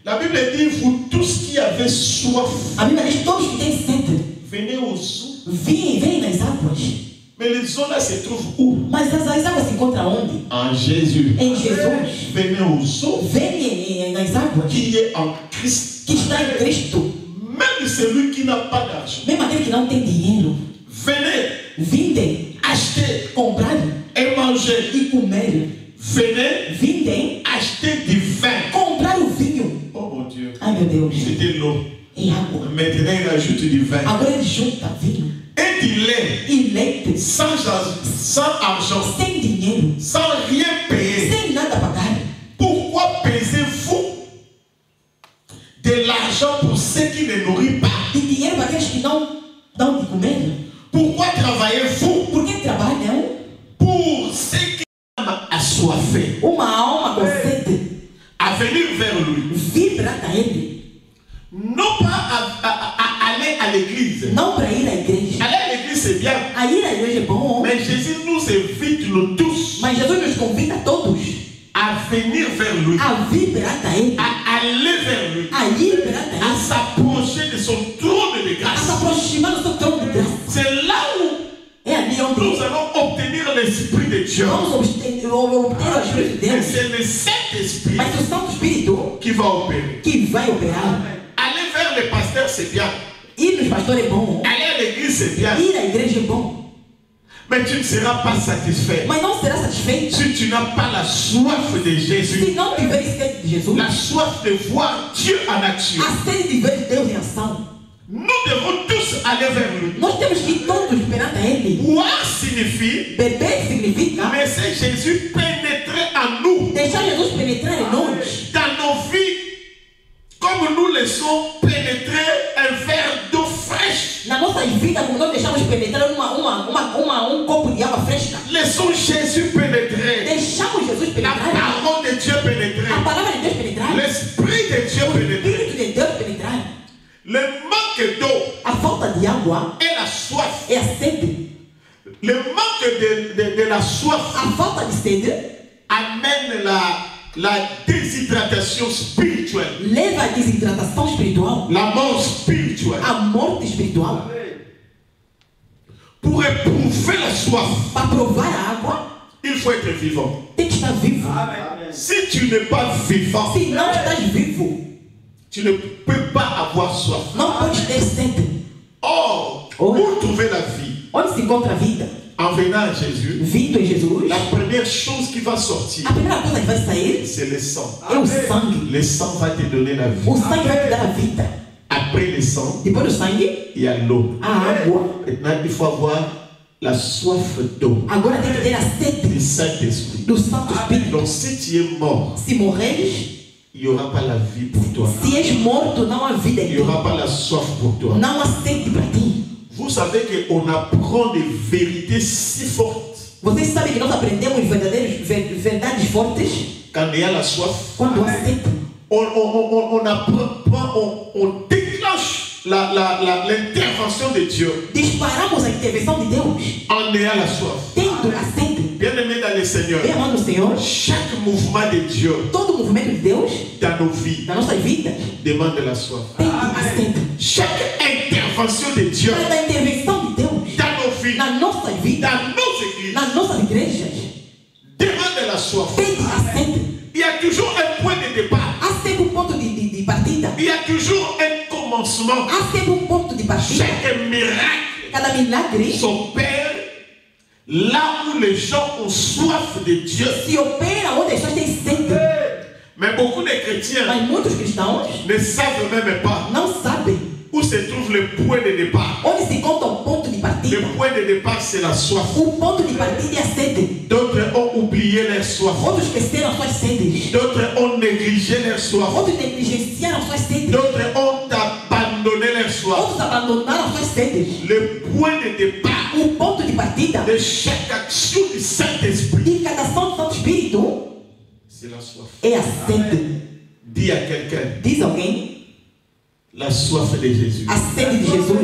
La Bible dit, vous tous qui avez soif, A Bíblia diz: todos que têm sede, venez aux eaux. vem nas águas. Mais les eaux là se trouvent où? Mas as águas se encontram onde? En Jésus. Em Jesus. Venez aux eaux Vem nas águas qui est en Christ. que está em Cristo. Même celui qui n'a pas d'argent. Mesmo aquele que não tem dinheiro, Venez vindem, acheter comprar et manger. e comer. Venez Vindem, acheter du vin. comprar o vinho. Oh mon Dieu. Ai meu Deus, C'était l'eau. é água. Maintenant il rajoute du vin. Agora ele junta vinho Et du lait. e leite, Sans argent. sem dinheiro, Sans rien payer. sem nada pagar. Pourquoi pesez-vous de l'argent pour ceux qui ne nourrissent pas? E dinheiro para aqueles que não dão de comer. Pourquoi travaillez-vous Por que trabalham? pour ceux qui sont assoiffés Uma alma com sede, à venir vers lui? vibra a ele. Non pas à aller à l'église. Não para ir à igreja. Aller à l'église c'est bien. A ir à igreja é bom, Mais Jésus nous invite nous tous mas Jesus nos convida a todos à venir vers lui. a vibrar a ele, À aller vers lui. a ir perante a À ele, s'approcher de son trône de a se grâce. aproximar do seu trono de graça. C'est là où É ali onde nous allons obtenir l'Esprit de Dieu. vamos obter o Espírito de Et Deus. c'est le Saint-Esprit Mas o Santo Espírito qui va opérer. que vai operar. Aller vers le pasteur, c'est bien. Ir nos pastores é bom, Aller à l'église, c'est bien. ir à igreja é bom, Mais tu ne seras pas satisfait mas não será satisfeito si tu n'as pas la soif de Jésus. se não tiveres sede de Jesus, La soif de voir Dieu en action. a sede de ver Deus em ação. Nous devons tous aller vers lui. Nós temos que ir todos perante a Ele. Boire signifie Beber significa laisser Jésus pénétrer en nous. deixar Jesus penetrar em nós. Dans nos vies, comme nous laissons pénétrer un verre d'eau fraîche. Na nossa vida, como nós deixamos penetrar um copo de água fresca. Laissons Jésus pénétrer. Deixamos Jesus La penetrar. parole de Dieu pénétrer. A palavra de Deus penetrar. L'Esprit de Dieu O pénétrer. Espírito de Deus penetrar. Le manque d'eau A falta de água et la soif. é a sede. Le manque de la soif A falta de sede amène la déshydratation spirituelle. leva à desidratação espiritual. La mort spirituelle. A morte espiritual. Pour éprouver la soif, Para provar a água, il faut être vivant. tem que estar vivo. Si tu n'es pas vivant, Se não estás vivo, tu ne peux pas avoir soif. não podes ter sede. Or, pour trouver la vie, Onde se encontra a vida? en venant à Jésus, Vindo em Jesus, la première chose qui va sortir, a primeira coisa que vai sair c'est le sang. é o sangue. Le sang va te donner la vie. O sangue vai te dar a vida. Après le sang, Depois do sangue, il y a l'eau. a água. Maintenant, il faut avoir la soif d'eau Agora tem que ter a sede du Saint-Esprit. do Santo Espírito. Donc, si tu es mort, Se morreres, il n'y aura pas la vie pour toi. se és morto, não há vida Il em n'y ti. aura pas la soif pour toi. Não há sede para ti. Vous savez qu'on apprend des vérités si fortes Vocês sabem que nós aprendemos verdades fortes quand il y a la soif. quando há sede. On apprend, on déclenche l'intervention de Dieu Disparamos a intervenção de Deus en ayant la soif. tendo a sede. Bien-aimé dans le Seigneur, Bem amado do Senhor, chaque mouvement de Dieu todo movimento de Deus dans nos vies na nossa vida demande la soif. tem a sede. Chaque intervention de Dieu Cada intervenção de Deus dans nos vies, na nossa vida, dans nos églises, nas nossas igrejas, demande la soif. tem a sede. Il y a toujours un point de départ. Há sempre ponto de partida. Il y a toujours un commencement. Há sempre ponto de partida. Chaque miracle Cada milagre s'opère là où les gens ont soif de Dieu. se opera onde as pessoas têm sede. Mais beaucoup de chrétiens Mas muitos cristãos ne savent même pas não sabem où se trouve le point de départ. onde se encontra o ponto de Le partida. point de départ, c'est la soif. O ponto de partida é a sede. D'autres ont oublié leur soif. Outros esqueceram as suas sedes. D'autres ont négligé leur soif. Outros negligenciaram as suas sedes. D'autres ont abandonné leur soif. Outros abandonaram as suas sedes. Le point de départ O ponto de partida de chaque action du Saint-Esprit, de cada ação do Santo Espírito c'est la soif. é a sede. Dis à quelqu'un, Diz alguém, la soif de Jésus. a sede de Jesus.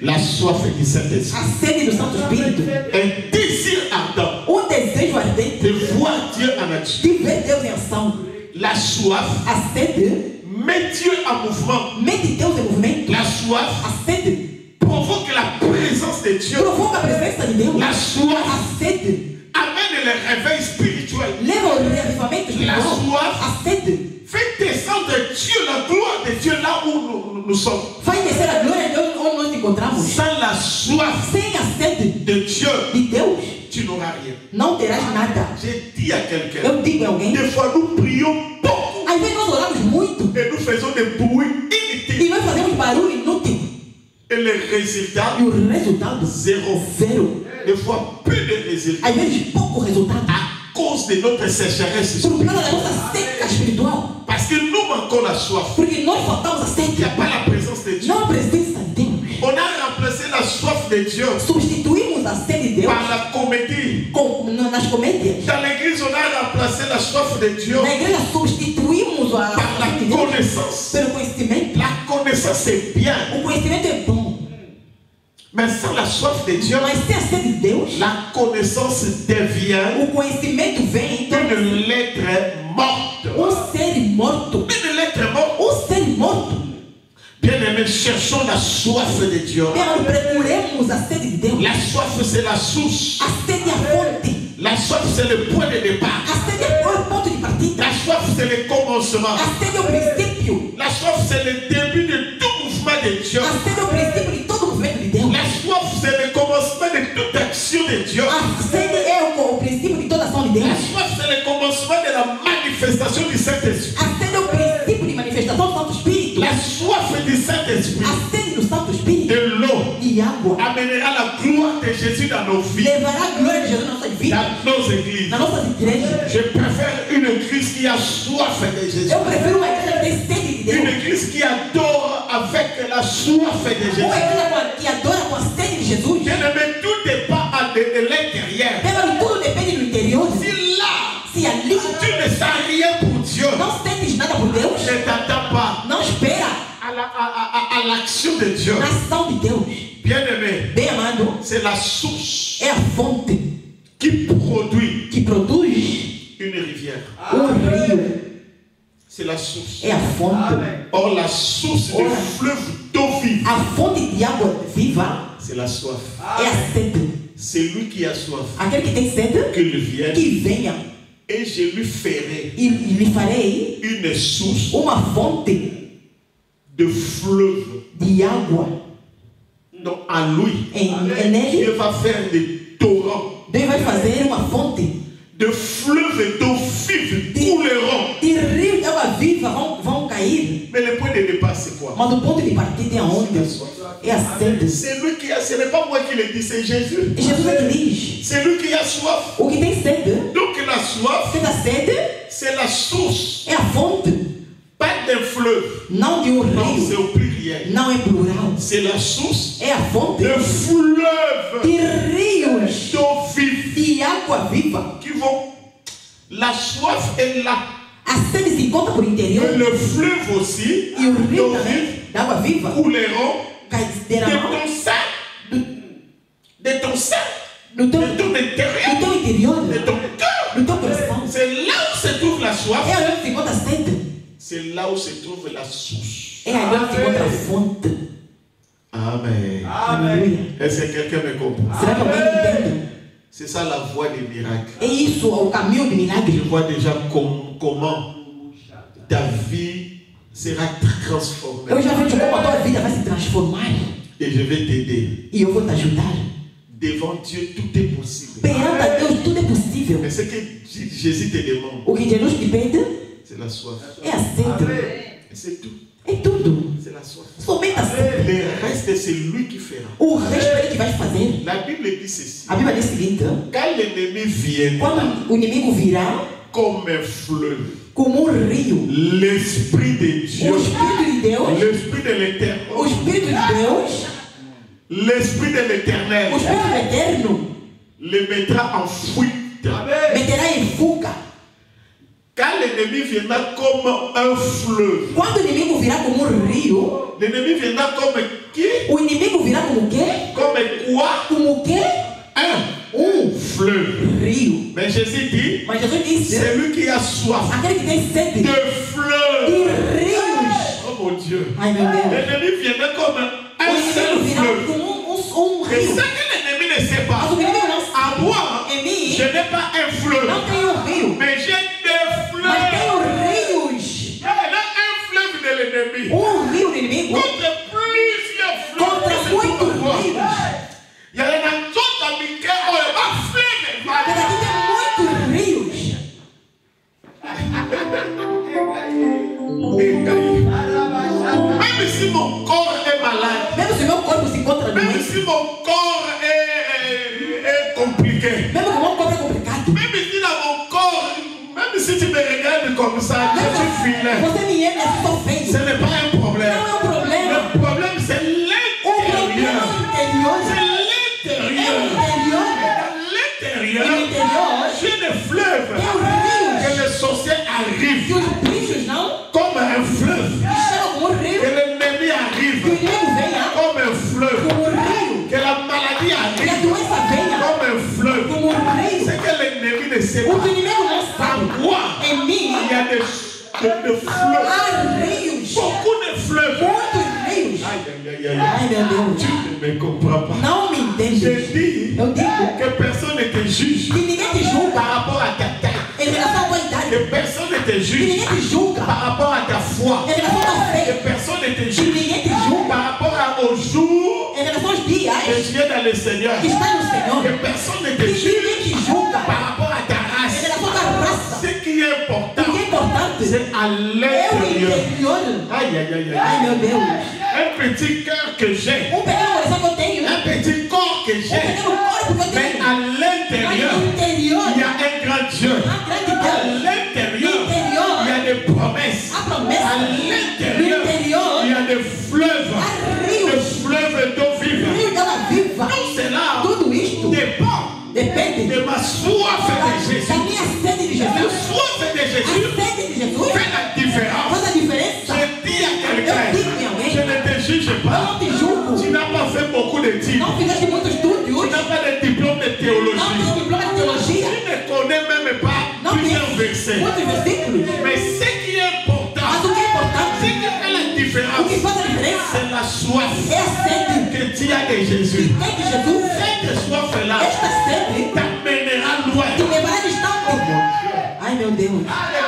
La soif du Saint-Esprit. A sede do Santo Espírito. Un désir ardent Desejo ardente de voir Dieu en action. de ver Deus em ação. La soif A sede met Dieu en mouvement. mete Deus em movimento. La soif A sede provoque la présence de Dieu. provoca a presença de Deus. La soif A sede amène le réveil spirituel. leva o reavivamento La espiritual. soif A sede fait descendre Dieu, la gloire de Dieu là où nous sommes. faz descer a glória de Deus onde nós nos encontramos. Sans la soif Sem a sede de Dieu, de Deus, tu n'auras rien. não terás nada. J'ai dit à quelqu'un, Eu digo a alguém, des fois nous prions beaucoup às vezes nós oramos muito et nous faisons des bruits inutiles. e nós fazemos barulho inútil. Et le résultat, E o resultado, zéro. zero. Des fois, peu de résultats Às vezes pouco resultado. à cause de notre sécheresse Por spirituelle. causa da nossa seca espiritual. Parce que nous manquons la soif. Porque nós faltamos a Il n'y sede. a pas la présence de Dieu. Não a presença de Deus. On a remplacé la soif de Dieu Substituímos a sede de Deus par la comédie. nas comédias. Dans l'église, on a remplacé la soif de Dieu Na igreja substituímos a par sede la de Deus connaissance. pelo conhecimento. La connaissance, c'est bien. O conhecimento é bom. Mais sans la soif de Dieu, Mas sem a sede de Deus, la connaissance devient o conhecimento vem então une lettre morte. ser morto. Une lettre morte. Ser morto. Bien-aimés, cherchons la soif de Dieu. Procuremos a sede de Deus. La soif, c'est la source. A sede é a fonte. La soif, c'est le point de départ. A sede é o ponto de partida. La soif, c'est le commencement. A sede é o princípio. La soif, c'est le début de tout mouvement de Dieu. A sede é o princípio de todo o movimento de Deus. La soif, c'est le commencement de toute action de Dieu. A sede é o princípio de toda ação de La Deus. soif, c'est le commencement de la manifestation du Saint-Esprit. A sede é o princípio de manifestação do Santo Espírito. La soif du Saint-Esprit A sede do Santo Espírito de l'eau e água amènera la gloire vidas, dans nos églises. nas nossas igrejas. Je préfère une église qui a soif de Jésus. Eu prefiro uma igreja que tem sede de Une Deus. église qui adore avec la soif de Jésus. Uma igreja que adora com a sede de Jesus. Bien-aimé, tout dépend de l'intérieur. Mas tudo depende do interior. Si là, Se ali tu ne sens rien pour Dieu, não sentes nada por Deus, ne t'attends pas não espera à l'action de Dieu. na ação de Deus. Bien-aimé, Bem amado, c'est la source é a fonte qui produit que produz une rivière. rio. C'est la source. É a fonte. Or, la source du fleuve d'eau vive, A fonte de água viva c'est la soif. é a sede. C'est lui qui a soif. Aquele que tem sede, Qu'il vienne que venha et je lui ferai e lhe farei une source uma fonte de fleuve. de água. Donc, en lui, Nele, Dieu va faire des torrents, Deus vai fazer uma fonte de fleuves d'eau vive couleront. de rios de água viva vão cair. Mais le point de départ, c'est quoi? Mas o ponto de partida é aonde? É a sede. C'est lui qui a, ce n'est pas moi qui le dis, c'est Jésus. E Jesus é que diz: C'est lui qui a soif. o que tem sede, Donc la soif, que dá sede, c'est la source, é a fonte, pas d'un fleuve. não de um Non, rio, c'est au pluriel. não é plural. C'est la source É a fonte de fleuves de rios d'eau vive de água viva. qui vont. La soif est là. A sede se encontra por interior Et le fleuve aussi e o rio d'eau também, vive da água viva, couleront cai de derramar ton sein, de ton sein, no teu, de ton intérieur, no teu interior, de ton cœur. no teu coração. C'est là où se trouve la soif. É ali onde se encontra a sede. C'est là où se trouve la source. É ali onde se encontra a fonte. Amen. Aleluia. Est-ce que quelqu'un me comprend? Será que alguém me entende? C'est ça la voie des miracles. É isso, o caminho do Je milagre. vois déjà comment ta vie sera transformée. Eu já vejo como a tua vida vai se transformar. Et je vais t'aider. E eu vou te ajudar. Devant Dieu, tout est possible. Perante a Deus, tudo é possível. Mais ce que Jésus te demande, O que Jesus te pede c'est la soif. é a sede. Et c'est tout. É tudo. C'est la soif. Somente a sede. Le reste, c'est lui qui fera. O resto é ele que vai fazer. La Bible dit ceci. A Bíblia diz o seguinte: Quand l'ennemi vient quando o inimigo virá comme un fleuve, como rio, l'Esprit de Dieu, o Espírito de Deus, l'Esprit de o l'Éternel, Espírito de Deus, l'Esprit de l'Éternel o Espírito eterno le mettra en fuite. meterá em fuga. Quand l'ennemi viendra comme un fleuve, Quando o inimigo virá como rio, l'ennemi viendra comme qui? o inimigo virá como o quê? Comme quoi? Como o quê? Fleuve. Rio. Mais Jésus dit, Mas Jesus disse: c'est lui qui a soif aquele que tem sede de de fleuve. rios. Oh mon Dieu. Ai meu Deus. L'ennemi viendra comme O un seul inimigo virá fleuve. como Et rio. ça que l'ennemi ne sait pas, Mas o inimigo não sabe. à moi, Em mim, je n'ai pas un fleuve, não tem rio, mais j'ai des mas fleuves. tem rios. Il y a un fleuve de l'ennemi Rio do inimigo contre plusieurs fleuves. contra muitos rios. Il y a un autre ami qui a un fleuve. Mas aqui tem muitos rios. Même si mon corps est malade, Mesmo se meu corpo se encontra même doente, si mon corps est compliqué, mesmo que o meu corpo é complicado, même si dans mon corps, même si tu me regardes comme ça, je suis vilain, você me ama e assim sou feio. ce n'est pas un problème. Não é um problema. Le problème, c'est O problema l'intérieur. é C'est o l'intérieur. interior. L'intérieur, No interior, j'ai des fleuves. tem os rios. Que les sorciers Que arrivent os bichos não comme un fleuve. chegam como um rio. Que l'ennemi Que o arrive inimigo venha comme un fleuve. como um rio. Que la maladie Que a arrive doença venha comme un fleuve. como um rio. C'est que l'ennemi ne sait O pas. que o inimigo não En sabe. moi, Em mim, il y a des fleuves. há rios. Beaucoup de fleuves. Muitos rios. Aïe, aïe, aïe, aïe. Ai, meu Deus. Tu ne me comprends pas. Não me entende. Je dis Eu digo que personne ne te juge que ninguém te julga par rapport à ta taille. em relação à tua idade. Que personne ne te Que juge ninguém te julga par rapport à ta foi. em relação à tua Que fé. personne ne te Que juge ninguém te julga par rapport au jour em relação aos dias que tu es dans le Seigneur. que está no Senhor. Que personne ne te Que juge ninguém te julga par rapport à ta em race. relação à tua raça. Ce qui est important, O que é importante c'est à é o l'intérieur. interior. Aïe, aïe, aïe, Ai, aïe. meu Deus. Un petit cœur que j'ai, Pequeno coração que eu tenho. un petit corps que j'ai, Pequeno corpo que eu mais tenho. à Mas l'intérieur, no interior soif de Jésus. da minha sede de La Jesus, soif de a Jésus sede de Jesus fait la différence. faz a diferença. Je dis à Eu quelqu'un, digo em alguém, je ne te juge eu pas. não te julgo, Tu n'as pas fait beaucoup d'études. não fizeste muitos Tu estúdios, n'as pas de diplôme de não théologie. tens diploma de teologia, Tu ne connais même pas não plusieurs tens versets. muitos versículos, Mais ce qui est important, mas o que é importante, ce qui fait la o différence, que faz a diferença c'est la soif é a sede que tu as de Jésus. que tem de Jesus. Cette soif-là Esta sede t'amènera loin. te levará distante. Ai meu Deus,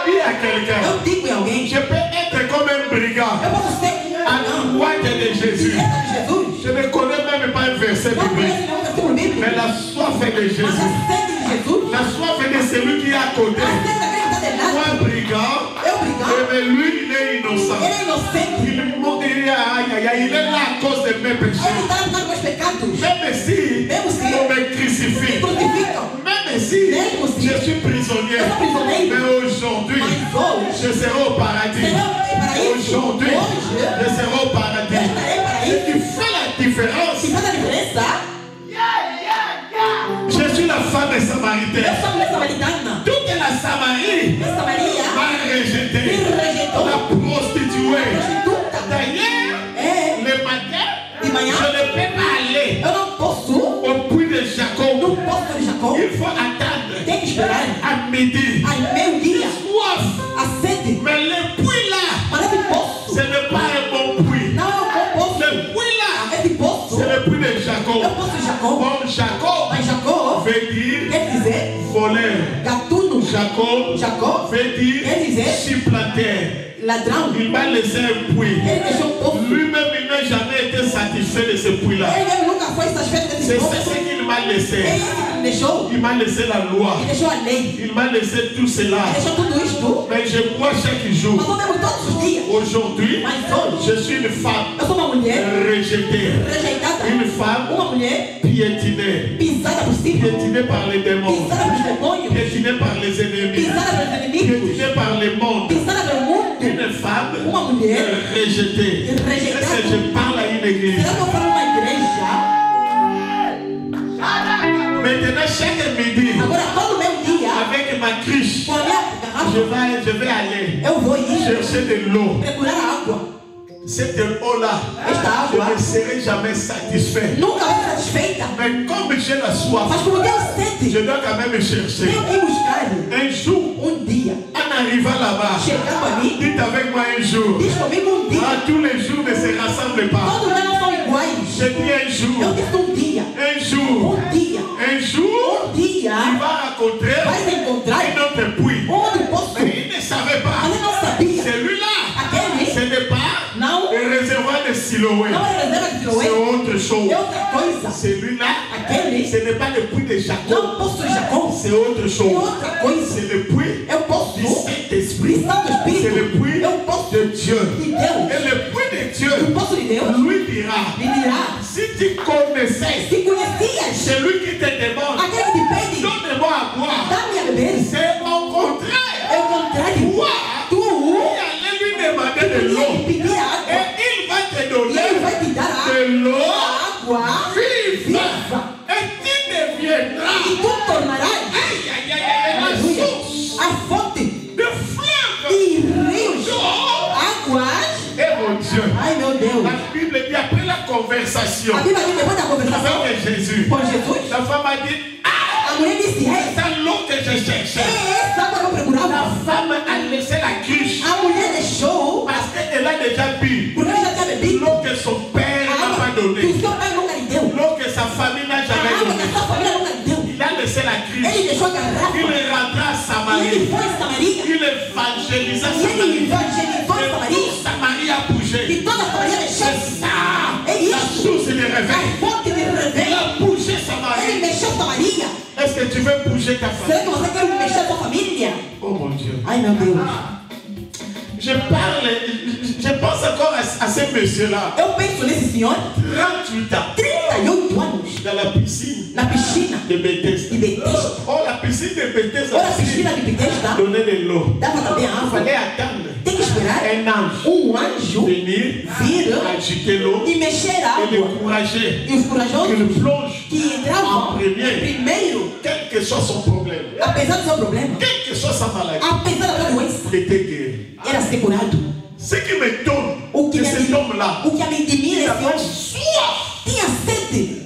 Dis à quelqu'un, eu digo em alguém, je peux être comme un brigand eu posso ser à droite de Jésus. direta de Jesus, Je ne connais même pas un verset não biblique. conheço nenhum versículo bíblico, Mais la soif de mas Jésus, a sede de Jesus, la soif de celui qui est à côté. a sede daquele que está de Moi, lado, brigand, eu brigando, mais lui, il est innocent. ele é inocente, Il est là à cause de mes péchés. ele está por causa dos meus pecados, Même si mesmo se on me me crucifie, crucificam, même si mesmo se je suis prisonnier, eu sou prisioneiro, mais aujourd'hui, mas hoje, je serai au paradis. será o paraíso, Aujourd'hui, hoje, je serai au paradis. eu estarei Ce paraíso, qui fait la différence, que faz a diferença, je suis la femme eu samaritaine. sou a mulher samaritana, Toute la Samarie essa Maria, m'a rejeté. me rejeitou, La prostituée. prostituta, D'ailleurs, é, le matin, de manhã, je ne peux pas aller eu não posso, au puits de Jacob. no poço de Jacó, Il faut attendre tem que esperar, à midi. ao meio-dia, Soif. a sede, Mais le puits là, mas esse poço, ce n'est pas un bon puits. não é um bom poço, Le puits là, esse poço, c'est le puits de é o Jacob. poço de Jacó, Bon, Jacob mas Jacó veut dire quer dizer voleur. gatuno, Jacob Jacó veut dire quer dizer supplanter. ladrão, Il m'a laissé un puits. ele deixou um poço, Lui-même, il n'a jamais été satisfait de ce puits-là. ele mesmo nunca foi satisfeito desse C'est poço, ce qu'il m'a laissé. ele me deixou, Il m'a laissé la loi. ele deixou a lei, Il m'a laissé tout cela. ele deixou tudo isto, Mais je bois chaque mas jour. eu bebo todos os dias, Aujourd'hui, mas hoje, je suis une femme eu sou uma mulher rejetée. rejeitada, Une femme uma mulher piétinée. pisada por cima, Piétinée par les démons. pisada pelos demônios, Piétinée par les ennemis. pisada pelos inimigos, Piétinée par le monde. pisada pelo mundo, Une femme uma mulher rejetée. rejeitada. Est-ce que je parle à une église? Será que eu falo numa igreja? Maintenant, chaque midi, Agora todo meu dia, avec ma cruche, com a minha garrafa, je vais aller eu vou ir chercher de l'eau. procurar água. Cette eau-là, Esta je água ne serai jamais satisfait. nunca vai ser satisfeita. Mais comme j'ai la soif, Mas como tenho sede, je dois quand même chercher. tenho que ir buscar Un jour, dia. en arrivant là-bas, Chegando ali, dites avec moi un jour. diz comigo dia. Ah, tous les jours ne se rassemblent pas. Todos eles não são iguais. Je dis un jour, Eu disse dia. un jour, Dia. un jour, Dia. il va rencontrer Vai se encontrar un autre puits. onde posso. Mais il ne savait pas. Mas ele não sabia. Celui-là, Aquele ce n'est pas não, le réservoir de Siloé. não é reserva de C'est Siloé. autre chose. É outra coisa. Celui-là, Aquele ce n'est pas le puits de Jacob. não posso de Jacó. C'est autre É chose. outra coisa. C'est le puits Eu posso du Saint-Esprit. de Santo C'est Espírito. le puits Eu posso de Dieu. de Deus. Et le puits de O Dieu poço de Deus lui dira, me dirá: si tu connaissais se conhecias celui qui te demande, aquele que te pede, donne-moi à boire, dá-me a beber. c'est au contraire. É o contrário. Toi, Tu qui allais lui demander de ia l'eau, lhe pedir et água. il va te E ele donner vai te dar de l'eau água vive. viva. Et tu deviendras, E tu tornarás aïe, aïe, aïe, aïe, la aleluia, source a fonte de fleuve de rios, d'eau. águas. Et mon Dieu, Ai meu Deus. la Bible dit après la conversation A Bíblia diz depois da conversação avec Jésus, com Jesus, la femme a dit, ah, a mulher disse: é c'est l'eau que je cherchais. essa água que eu La procurava. femme a laissé la cruche A mulher deixou, parce qu'elle a déjà bu porque ela já tinha bebido l'eau que son père a n'a pas água que donnée, o seu pai nunca lhe deu, l'eau que sa famille n'a a jamais água que donnée. a sua família nunca lhe deu. Il a laissé la Ele cruche. deixou a garrafa Il est rentré à e ele Samarie. foi em Samaria. Il évangélisa E ele Samarie. evangelizou em Et Samaria. toute Samarie a bougé. E toda a Samaria C'est mexeu. ça, É la isso. source de A réveil. fonte de Il reveio. a bougé Ele Samarie. mexeu Samaria. Est-ce que tu veux bouger ta Será famille? que você quer mexer a sua família? Oh mon Dieu. Ai meu Deus. Je pense encore à ce monsieur-là. Eu penso nesse senhor, 38 ans. 38 anos, Dans la piscine na piscina de Bethesda. de Betesda. Oh, la piscine de Bethesda Ou na piscina de Betesda, donnait de l'eau. dava também a Il água. fallait attendre Tem que esperar un ange anjo venir vir agiter l'eau e mexer a et água. l'encourager E os corajosos qu'il plonge que entravam en premier primeiro quelques que soit son problème, apesar do seu problema, quelle que soit sa maladie, apesar da sua doença, il était guéri. era ser curado. Ce qui m'étonne O que de me cet homme-là, O que me intimida il esse avait homem soif tinha sede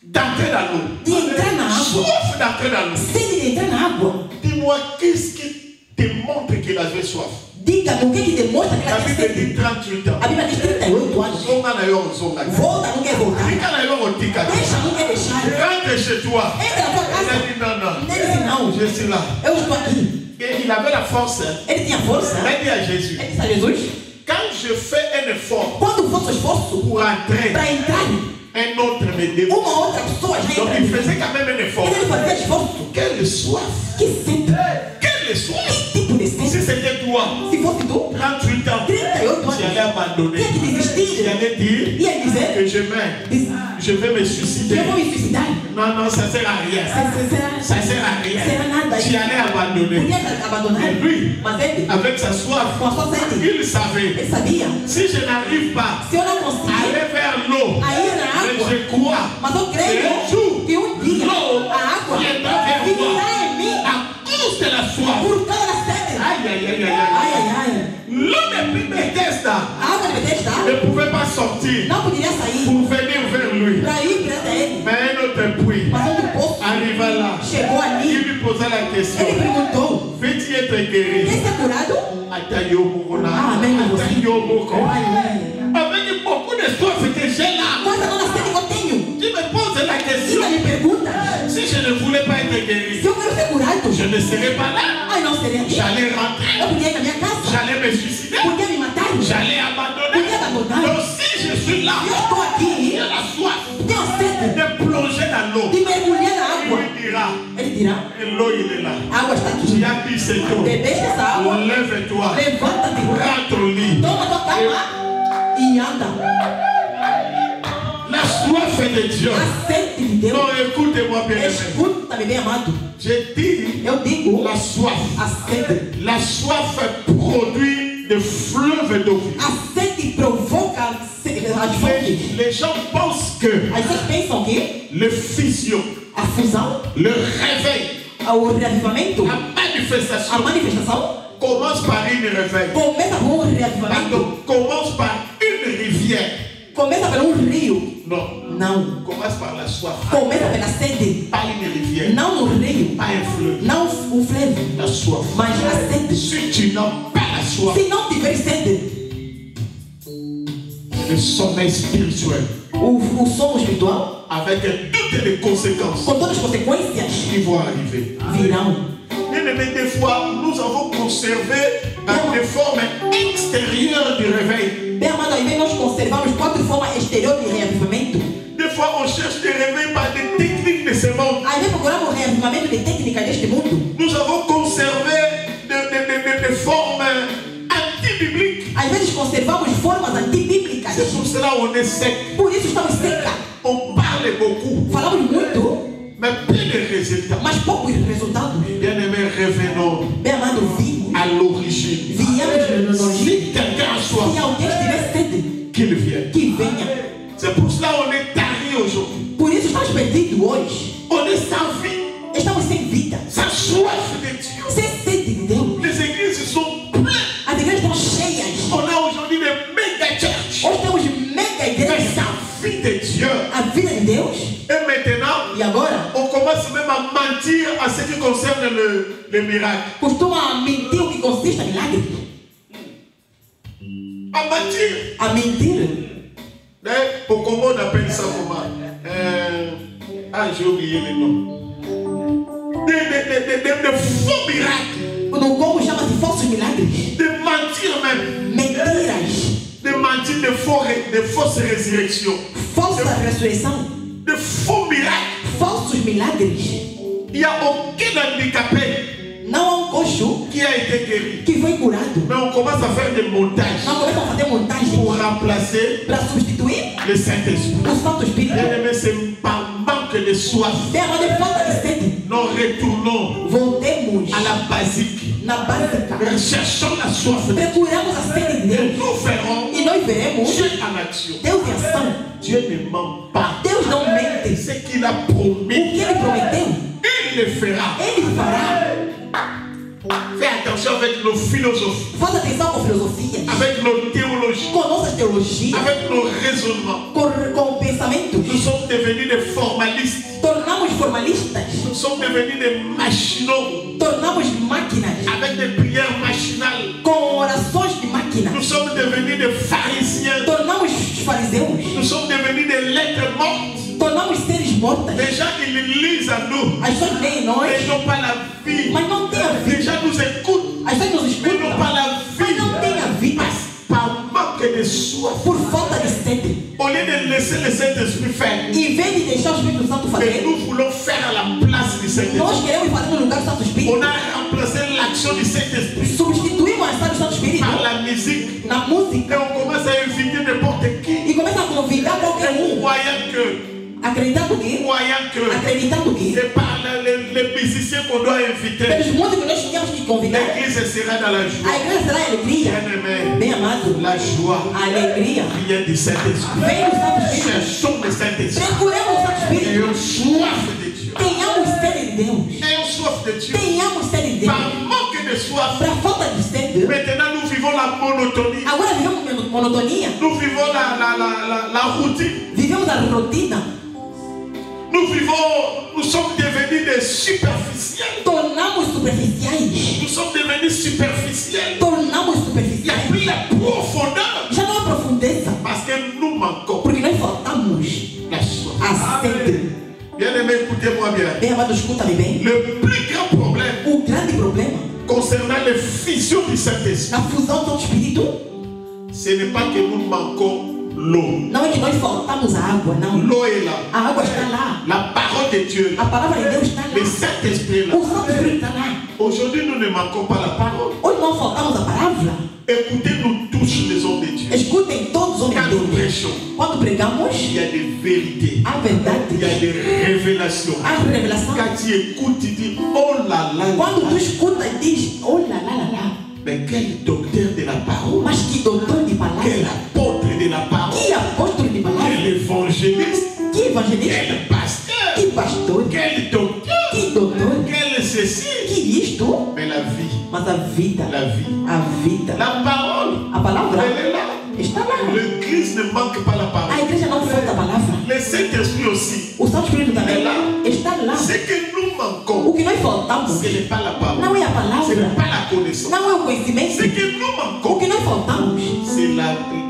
d'entrer dans l'eau. de entrar na água, Soif d'entrer dans l'eau. sede de entrar na água. Dis-moi, qu'est-ce qui te montre qu'il avait soif? Diga-me o que demonstra que La ela tinha Bible sede. dit 38 ans. A Bíblia diz 38 anos. Zonga na yo, zonga. Volta, não quer voltar. Fica na yo, otika. Deixa, não quer deixar. Rentre chez toi. Entra na tua Il a casa. dit non, non. Ele disse não, Je suis là. eu estou aqui. Et il avait la force. Ele tinha força. Il a dit à Jésus, Ele disse a Jesus, quand je fais un effort quando for seu esforço pour entrer, para entrar, un autre me dévore. uma outra pessoa já Donc entra. il faisait quand même un effort. Ele fazia esforço. Quelle soif! Que sede. Quelle soif! Que tipo de Si sede. c'était toi, Se fosse tu, 38 ans, 38 tu anos, allais abandonner. tinha que Tu desistir. allais dire Ia dizer, que je meurs, je vais me suicider. eu vou me suicidar. Non, non, ça sert à rien. Ça sert à rien. Será nada. Tu allais abandonner. Podia abandonar. Mais lui, Mas ele, avec sa soif, com a sua sede, il savait, ele sabia. si je n'arrive pas Se eu não à conseguir aller vers l'eau, a ir na mais água, je crois mas eu creio que dia a água virá em mim à cause de la soif. por causa da sede. Aïe, aïe, aïe, aïe, Ai, aïe. ai, ai. L'homme est Bethesda A água de Bethesda ne pouvait pas sortir não poderia sair pour venir vers lui. para ir perto dele. Mais un autre puits Mas outro poço arriva là. chegou Il ali. lui posa la question. Ele perguntou: Veux-tu être guéri? quer ser curado? Ah, Amém, meu Deus. Ai, ai. avec beaucoup de soif que j'ai là. Quanta dor na sede que eu tenho? Tu me poses la question. Ainda me pergunta: Si je ne voulais pas être guéri, se eu quero ser curado, je ne serais pas là. ai não seria aqui. J'allais Eu rentrer. podia ir na minha casa. J'allais me suicider. Podia me matar. J'allais abandonner. Podia abandonar. Donc si je suis là, Eu estou aqui. j'ai la soif Tenho sede de plonger dans l'eau. de mergulhar na Il água. lui dira, Ele dirá: l'eau il est là. a água está Tu aqui. as bu cette eau. Bebeste essa água. Lève-toi. Levanta-te. Rentre au lit. Toma tua cama e anda. La soif est de Dieu. A sede de Deus. Non, écoutez-moi bien. Escuta-me bem amado. Je dis Eu digo: la soif. a sede. La soif produit des fleuves d'eau. A sede provoca a fonte. Les gens pensent que As pessoas pensam que le fission, a fusão, le réveil, o reavivamento, la a manifestation manifestação commence par une réveil. começa por reavivamento. Pardon, commence par une rivière. Começa por rio. Non, Não. commence par la soif. Começa pela sede. Pas une rivière, Não no rio. pas un fleuve. Não o frevo. La soif. Mas a sede. Si tu n'as pas la soif, Se não tiver sede, le sommeil spirituel, o sono espiritual, avec toutes les conséquences com todas as consequências, qui vont arriver. virão. Mais des fois, nous avons conservé des formes extérieures du réveil. Bem amado, aí vem nós conservamos 4 formas exteriores de reavivamento. Des fois, on cherche des réveils par des techniques de ce monde. Aí vem procuramos o reavivamento de técnicas deste mundo. Nous avons conservé des formes anti-bibliques. Às vezes conservamos formas antibíblicas. C'est pour cela qu'on est sec. Por isso estamos secas. On parle beaucoup, Falamos muito, mais peu de résultats. mas poucos resultados. Bien-aimés, revenons Bem amado, vimos. à l'origine. Viemos no Si quelqu'un a soif, Se alguém estiver sede, qu'il vienne. que venha. C'est pour cela qu'on est tari aujourd'hui. Por isso estamos perdidos hoje. On est sans vie, Estamos sem vida. sans soif de Dieu. Sem sede de Deus. Les églises sont pleines. As igrejas estão cheias. On a aujourd'hui des méga church. Hoje temos mega Mais igrejas. sans vie de Dieu. A vida de Deus. Et maintenant, E agora, on commence même à mentir en ce qui concerne le miracle. costuma mentir o que consiste em milagre. À mentir. A mentir. Comment on appelle ça comment j'ai oublié le nom. Des faux miracles. No Congo chama-se falsos milagres. De mentir même. Mentiras. De mentir, de fausses résurrections. Falsa ressurreição. De faux miracles. Falsos milagres. Il n'y a aucun handicapé Não há um coxo qui a été guéri. que foi curado. Mais on commence à faire des montages Não começam a fazer montagem pour remplacer para substituir le Saint-Esprit. o Santo Espírito. Bien-aimé, c'est par manque de soif. Bem amado, é falta de sede. Nous retournons Voltemos à la basique. na básica. Recherchons la soif de Dieu. Procuramos a sede de Et Deus. nous verrons E nós veremos Dieu en action. Deus em ação. Dieu ne ment pas. Deus não mente. Ce qu'il a O promis, que Ele prometeu, il le fera. Ele fará. Fais attention avec nos philosophies, Faça atenção com filosofias, avec nos théologies, com nossas teologias, avec nos raisonnements. com pensamentos. Nous sommes devenus des formalistes. Tornamos formalistas, Nous sommes devenus des machinaux tornamos máquinas, avec des prières machinales. com orações de máquina. Nous sommes devenus des pharisiens. Tornamos fariseus, Nous sommes devenus des lettres mortes. tornamos seres mortas. Les gens, ils lisent à nous. As pessoas leem nós, Ils n'ont pas la vie. mas não têm a vida. Les gens nous écoutent. As pessoas nos Ils n'ont escutam, pas la mas vie. não têm a vida. Par manque de soif. Por falta de sede. Au lieu de laisser le Saint-Esprit faire, Em vez de deixar o Espírito Santo mais fazer, nous voulons faire à la place du Saint-Esprit. nós queremos fazer no lugar do Santo Espírito. On a remplacé l'action du Saint-Esprit Substituímos a ação do Santo Espírito par la musique. na Et música on commence à inviter n'importe qui. e começa a convidar qualquer Croyant que, acreditando que c'est par les musiciens qu'on doit inviter, pelos músicos nós tínhamos que convidar, l'église sera dans la a joie. igreja será alegria. Bien-aimé, Bem amado, la joie a alegria vient du Saint-Esprit. vem do Santo Espírito. Cherchons le Saint-Esprit. Procuremos o Santo Espírito. Ayons soif de Dieu. Tenhamos sede de Deus. Ayons soif de Dieu. Tenhamos sede de Deus. Par manque de soif, Para falta de sede, maintenant nous vivons la monotonie. agora vivemos monotonia. Nous vivons la routine. Vivemos a rotina. Nous sommes devenus des superficiels. Tornamos superficiais. Nous sommes devenus superficiels. Tornamos Il n'y a superficiais. plus la profondeur. Já não há profundeza. Parce que nous manquons Porque nós faltamos la soif. a sede. Bien aimé, écoutez-moi bien. Bem amado, escuta-me bem. Le plus grand problème O grande problema concernant les fusions du Saint-Esprit, na fusão do Santo Espírito ce n'est pas que nous manquons l'eau. não é que nós faltamos a água, não. L'eau est là. A água está lá. La parole de Dieu, A palavra de Deus está le lá. Saint-Esprit est là. O Santo Espírito está lá. Aujourd'hui, nous ne manquons pas la parole. Hoje não faltamos a palavra. Écoutez-nous tous les hommes de Dieu. Escutem todos os homens Quand de nous Deus. prêchons, Quando pregamos, il y a des vérités. a verdade, Il y a des révélations. a revelação. Quand tu écoutes, tu dis, oh là là. Quando tu escuta e diz, oh lá lá lá lá. Mais quel docteur de la parole. Mas que doutor de Quel palavra. apôtre de la parole. Que apóstolo de palavra. Quel évangéliste. Que evangelista. Quel pasteur. Que pastor. Quel docteur. Que doutor. Quel ceci. Que isto. Mais la vie. Mas a vida. La vie. A vida. La parole. A palavra Elle est là. está lá. L'église ne manque pas la A parole. igreja não falta a palavra. Le Saint-Esprit aussi. O Santo Espírito também está lá. Ce que nous manquons, O que nós faltamos ce n'est pas la parole. não é a Ce palavra. n'est pas la connaissance. Não é o Ce conhecimento. que nous O manquons, que nós faltamos c'est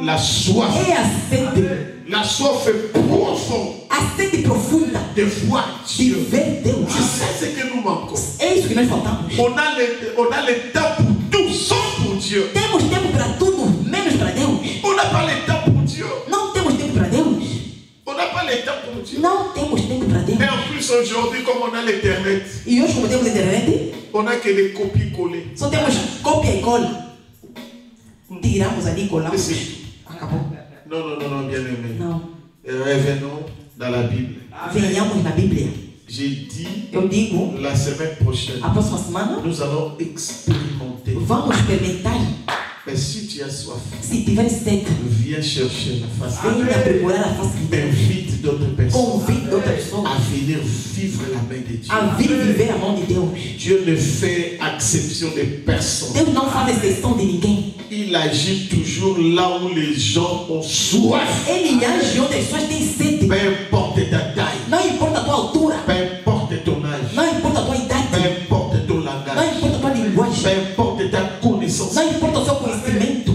la soif. é a sede. La soif profonde A sede profunda de voir de Dieu. ver Deus. C'est ce que nous manquons. É isso que nós faltamos. On a le temps pour tout, sauf pour Dieu. Temos tempo para tudo, menos para Deus. On n'a pas le temps pour Dieu. Não temos tempo para Deus. On n'a pas le temps pour Dieu. Não temos tempo para Deus. Et en plus, aujourd'hui, comme on a l'Internet, E hoje, como temos internet, on n'a que des copies-collées. só temos cópia e cola. Tiramos ali e colamos. C'est tout. Acabou. Non, bien aimé. Não. Revenons dans la Bible. Venhamos na Bíblia. J'ai dit Eu digo, la semaine prochaine, a próxima semana, nous allons expérimenter. vamos experimentar. Mais si tu as soif, Se tiver sede, viens chercher la face de venha Dieu. procurar a face de Deus. Invite d'autres personnes Convide outra pessoa à venir vivre la main de Dieu. a vir viver a mão de Deus. Dieu ne fait exception de personne. Deus não faz exceção de ninguém. Il agit toujours là où les gens ont soif. Ele age onde as pessoas têm sede. Peu importe ta taille, Não importa a tua altura. peu importe ton âge, Não importa a tua peu idade. importe ton Não langage, importa a tua linguagem. peu importe ta connaissance. Não importa o seu conhecimento.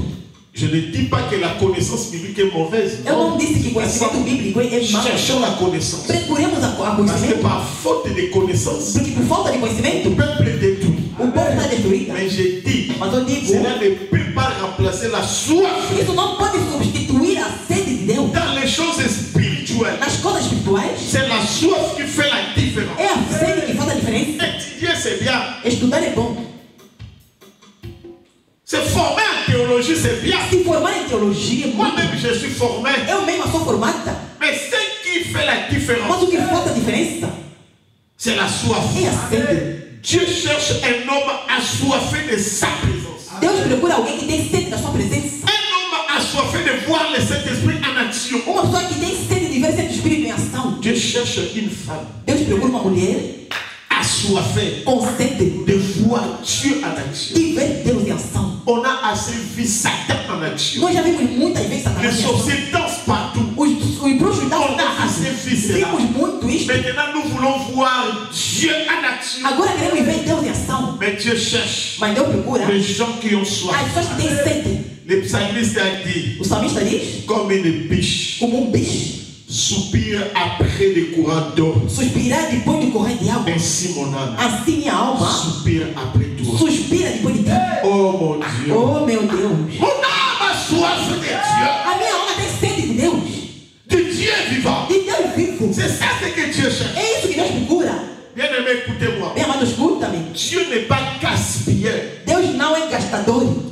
Je ne dis pas que la connaissance biblique est mauvaise. Eu não disse que conhecimento bíblico é mau. Cherchons la connaissance. Procuremos a Parce que conhecimento. par faute de connaissance, Porque por falta de conhecimento, le peuple est détruit. o povo está destruído. Mais j'ai dit, Mas eu digo, cela ne peut pas remplacer la soif isso não pode substituir a sede de Deus. dans les choses spirituelles. Nas coisas espirituais, C'est la soif qui fait la différence. é a sede que faz a diferença. Étudier, c'est bien. Estudar é bom. Se former en théologie, c'est bien. Se formar em teologia é muito. Moi-même, je suis formé. Eu mesma sou formada. Mais ce qui fait la Mas différence, o que faz a diferença c'est la soif. é a sede. Dieu cherche un homme assoiffé de sa présence. Deus procura alguém que tem sede da sua presença. Un homme assoiffé de voir le Saint-Esprit en action. Uma pessoa que tem sede de ver esse Espírito em ação. Dieu cherche une femme Deus procura uma mulher assoiffé com sede de voir Dieu en action. de ver Deus em ação. On a assez vu Satan en action. Nós já vimos muitas vezes Les Satanás em ação. sorciers dansent partout. Os bruxos dansam. On a assez vu cela. Vimos muito isto. Maintenant, nous voulons voir Dieu en action. Agora queremos ver Deus em ação. Mais Dieu cherche Mas Deus procura les gens qui ont soif. as pessoas que têm sede. Le psalmiste a dit, O salmista diz, comme une biche como bicho, soupire après les courants d'eau. suspirar depois de correr de água. Ainsi mon âme Assim minha alma soupire après toi. suspira depois de ti. Oh mon Dieu. Oh meu Deus. Mon âme a soif de Dieu. A minha alma tem sede de Deus. De Dieu vivant. De Deus vivo. C'est ça ce que Dieu cherche. É isso que Deus procura. Bien-aimé, écoutez-moi. Bem amado, escuta-me. Dieu n'est pas gaspilleur. Deus não é gastador.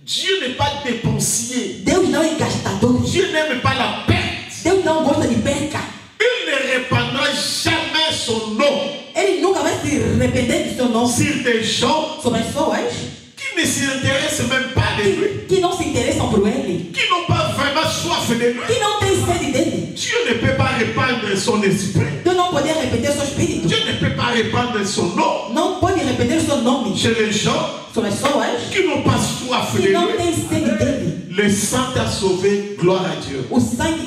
Dieu n'est pas dépensier. Deus não é gastador. Dieu n'aime pas la perte. Deus não gosta de perca. Il ne répandra jamais son nom Ele nunca vai se arrepender do seu nome. sur des gens São pessoas qui ne s'intéressent même pas de lui, que não se interessam por ele. qui n'ont pas vraiment soif de lui. Que não têm sede dele. Dieu ne peut pas répandre son esprit. Deus não pode arrepender seu espírito. Dieu ne peut pas répandre son nom Não pode arrepender seu nome. chez les gens São pessoas qui n'ont pas soif de que não lui. têm sede dele. Le sang t'a sauvé, gloire à Dieu. O sangue,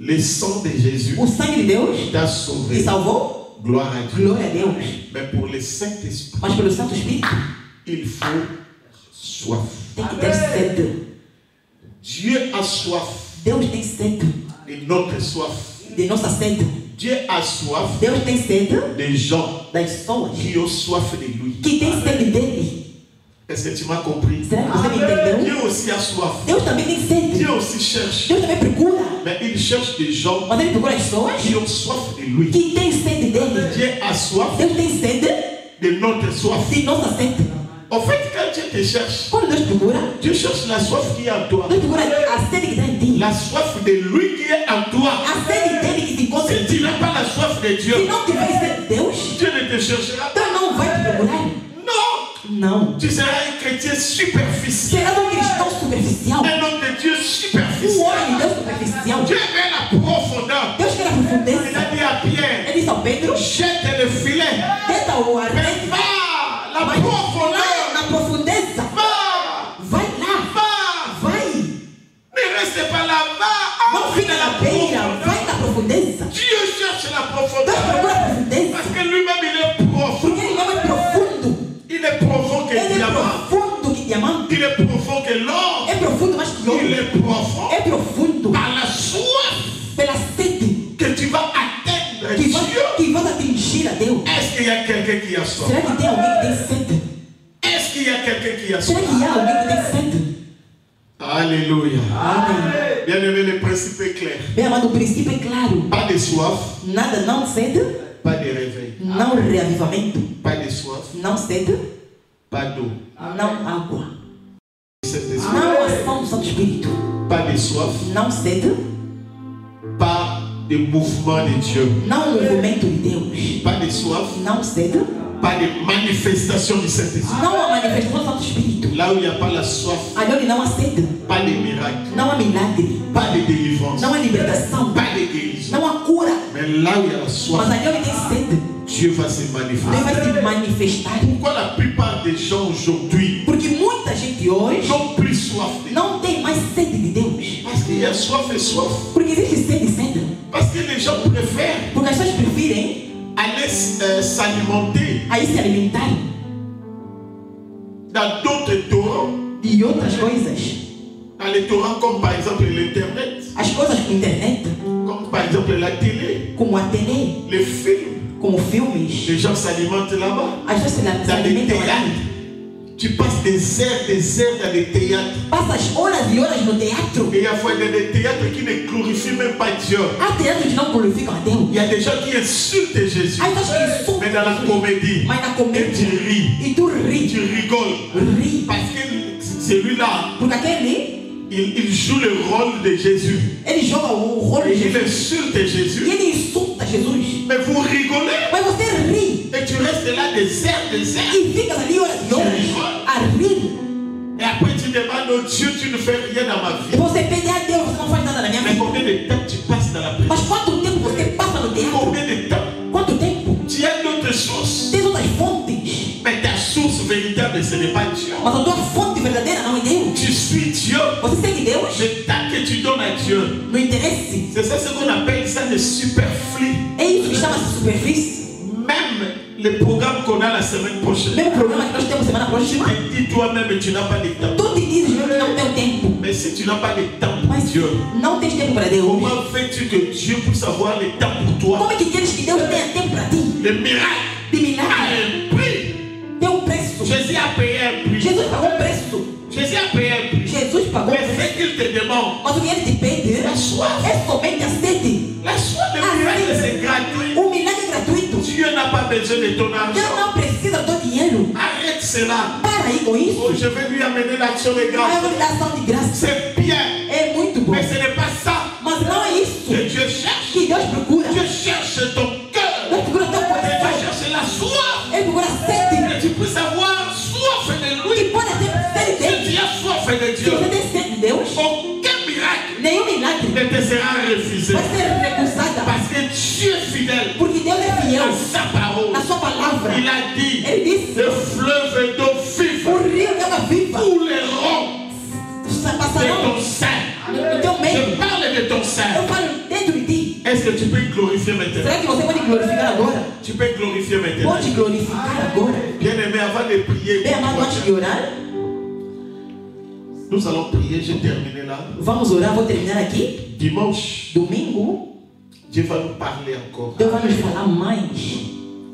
Le sang de Jésus o sangue de Deus t'a te sauvé, salvou. gloire à Dieu. Glória a Deus. Mais pour le Saint-Esprit, Mas pelo Santo Espírito il faut soif. tem que ter sede. Dieu a soif Deus tem sede de notre soif. de nossa sede. Dieu a soif Deus tem sede des gens das pessoas qui ont soif de lui. que têm sede dele. Est-ce que tu m'as compris? Será que você me entendeu? Dieu aussi a soif. Deus também tem sede. Dieu aussi cherche. Deus também procura. Mais il cherche des gens Mas ele procura as pessoas qui ont soif de lui. que têm sede dele. Dieu a soif Deus tem sede de notre soif. de nossa sede. En fait, quand Dieu te cherche, Quando Deus procura, Dieu cherche la soif qui est en toi. Deus procura a sede que está em ti. La soif de lui qui est en toi. A sede dele que se encontra em Si ti. tu n'as pas la soif de Dieu, Se não tiver sede de Deus, Dieu ne te cherchera pas. Deus não vai te procurar. Non! Não. Tu seras un chrétien superficiel. Será um cristão superficial. Un homme de Dieu superficiel. Homem de Deus superficial. Dieu veut la profondeur. Deus quer a Il profundeza. a dit à Pierre, Ele disse ao Pedro, jette le filet. tenta o ar. Mais va, la Mas profondeur. lá na profundeza. Va, Vai lá. va. Vai. Ne reste pas là, va. Não fica na beira. Vai na profundeza. Dieu cherche la Deus profondeur. procura a profundeza. Parce que lui-même il est profond. Porque ele mesmo é profundo. Il est profond que le Ele é diamant. profundo que diamante. Il est profond que l'or. É profundo mais que Il ouro. est profond É profundo par la soif pela sede que tu vas atteindre que Dieu. vai atingir a Deus. Est-ce qu'il y a quelqu'un qui a soif? Será que tem alguém que tem sede? Est-ce qu'il y a quelqu'un qui a Será soif? que há alguém que tem sede? Alléluia. Amém. Bien aimé, le principe est clair. Bem amado, o princípio é claro. Pas de soif, Nada, não sede, pas de réveil. não reavivamento, Pas de soif, não sede, pas d'eau. não água, Saint-Esprit. não ação do Santo Espírito, Pas de soif, não sede, pas de mouvement de Dieu. não movimento de Deus, Pas de soif, não sede, pas de manifestation du Saint-Esprit. não há manifestação do Santo Espírito. Là où il n'y a pas la soif, Ali onde não há sede, pas de miracle, não há milagre, pas de délivrance, não há libertação, pas de guérison. não há cura. Mais là où il y a la soif, Mas ali onde tem sede, Dieu va se Deus manifester. vai se manifestar. Pourquoi la plupart des gens aujourd'hui Porque muita gente hoje n'ont plus soif de Dieu? não tem mais sede de Deus. Parce qu'il y a soif et soif. Porque existe sede e sede. Parce que les gens préfèrent Porque as pessoas preferem aller s'alimenter aí se alimentar dans d'autres torrents. de outras coisas. Dans les torrents comme par exemple l'Internet, As coisas como internet, comme par exemple la télé, como a tele, les films. como filmes. Les gens s'alimentent là-bas. As pessoas se Dans les alimentam ali. théâtres. Tu passes des heures dans les théâtres. Passas horas e horas no teatro. Et il y a des théâtres qui ne glorifient même pas Dieu. Há teatros que não glorificam a Deus. Il y a des gens qui insultent Jésus. Há pessoas que insultam Mais dans la Jesus. comédie, Mas na et tu comédia. ris, E tu ris. tu rigoles. Ris. Parce que celui-là, Porque aquele, il joue le rôle de Jésus. ele joga o rolo de Et il Jesus. insulte E Jésus. ele insulta Jesus. Mais vous rigolez. Mas você ri. Et tu restes là des heures. E ficas ali horas e horas a rir. Et après tu demandes au Dieu, tu ne fais rien dans ma E vie. você pede a Deus, você não faz nada na minha Mais vida. combien de temps tu passes dans la prière? Mas quanto tempo você passa no teatro? Combien de temps? Quanto tempo? Tu as d'autres Tem outras fontes. Mais ta source véritable, ce n'est pas Dieu. Mas a tua fonte verdadeira não é Deus. Tu suis Dieu. Você segue Deus. Mais tant que tu donnes à Dieu, Não interessa. c'est ça ce qu'on appelle ça le superflu. É isso que chama-se superfície. Même les programmes qu'on a la semaine prochaine. Mesmo programa que nós temos semana Tu próxima. te dis toi-même tu n'as pas de temps. Tu te dizes mesmo que não tem tempo. Mais si tu n'as pas de temps pour Mas Dieu, não tens tempo para Deus. comment fais-tu que Dieu puisse avoir le temps pour toi? Como é que queres que Deus tenha tempo para ti? Le miracle De a milagre. un prix. Tem um preço. Jésus a payé un prix. Jesus pagou um preço. Jésus a payé un prix. Jesus pagou um Mais preço. ce qu'il te demande, Mas o que ele te pede la soif. é somente a sede. La soif, le miracle, c'est gratuit. O milagre é gratuito. Dieu n'a pas besoin de ton Deus argent. não precisa do teu dinheiro. Arrête cela. Para aí com isso. Oh, je vais lui amener l'action de Aí eu grâce. vou lhe dar ação de graça. C'est bien. É muito bom. Mais ce n'est pas ça Mas não é isso que Dieu cherche. que Deus procura. Dieu cherche ton cœur. Deus procura teu Il va coração. chercher la soif. Ele procura a sede. Que tu puisses avoir soif de Que lui. pode ter sede Si dele. tu as soif de Se Dieu, você tem sede de Deus, aucun miracle nenhum milagre ne te sera refusé. vai ser recusada. Parce que Dieu est fidèle Porque Deus é fiel à sa parole. na sua palavra. Il a dit, Ele disse: le fleuve d'eau vive o rio de água viva couleront de passarão ton sein. no teu Je meio. parle de ton Eu sein. falo dentro de ti. Est-ce que tu peux glorifier maintenant? Será que você pode glorificar agora? Tu peux glorifier maintenant. Pode glorificar agora. Bien-aimé, avant de prier, Bem amado, antes de orar, nous allons prier. J'ai terminé là. vamos orar. Vou terminar aqui. Dimanche, Domingo, Dieu va nous parler encore Deus vai nos falar mais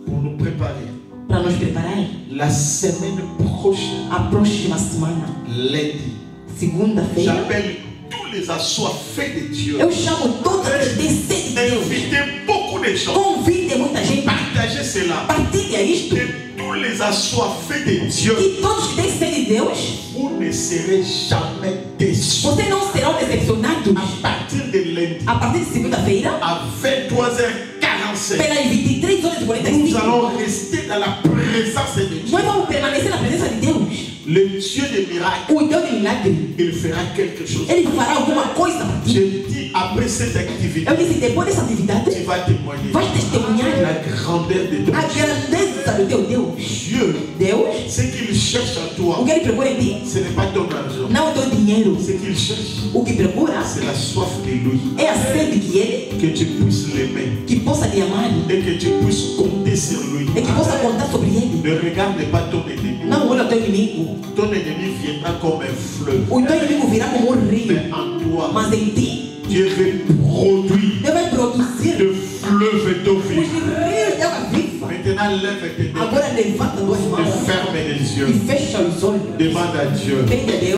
pour nous préparer. para nos preparar. La semaine prochaine, A próxima semana, lundi, segunda-feira, j'appelle tous les assoiffés de Dieu. eu chamo todos que têm sede de Deus. Invitez beaucoup de gens. Convide muita gente. Partagez cela. Partilha isto. Que tous les assoiffés de Dieu, E todos que têm sede de Deus, vous ne serez jamais déçus. vocês não serão decepcionados. À partir de lundi, A partir de segunda-feira, à 23h45, pelas 23h45, nous allons rester dans la présence de Dieu. nós vamos permanecer na presença de Deus. Le Dieu des miracles, O Deus de milagre, il fera quelque chose. Ele fará alguma coisa para ti. Je dis, après cette activité, Eu disse, depois dessa atividade, tu vas témoigner vai testemunhar la grandeur de ton a grandeza do teu Deus. Dieu. Deus, Ce qu'il cherche en o toi, que Ele procura em ti, ce n'est pas ton argent. não é o teu dinheiro. Ce qu'il cherche, O que procura c'est la soif de lui. é a sede que Ele, Que tu puisses l'aimer que possa te amar et que tu puisses compter sur lui. e que possa contar sobre Ele. Ne regarde pas ton ennemi. Não olha o teu inimigo. Ton ennemi viendra comme un fleuve. O teu inimigo virá como um rio. Mais en toi, Mas em ti, Dieu veut produire Deus vai produzir de fleuves d'eau os vive. rios de água viva. Maintenant, lève tes mains Agora levanta duas et mãos ferme les e yeux. fecha os olhos. Demande à Dieu. Pede a Deus.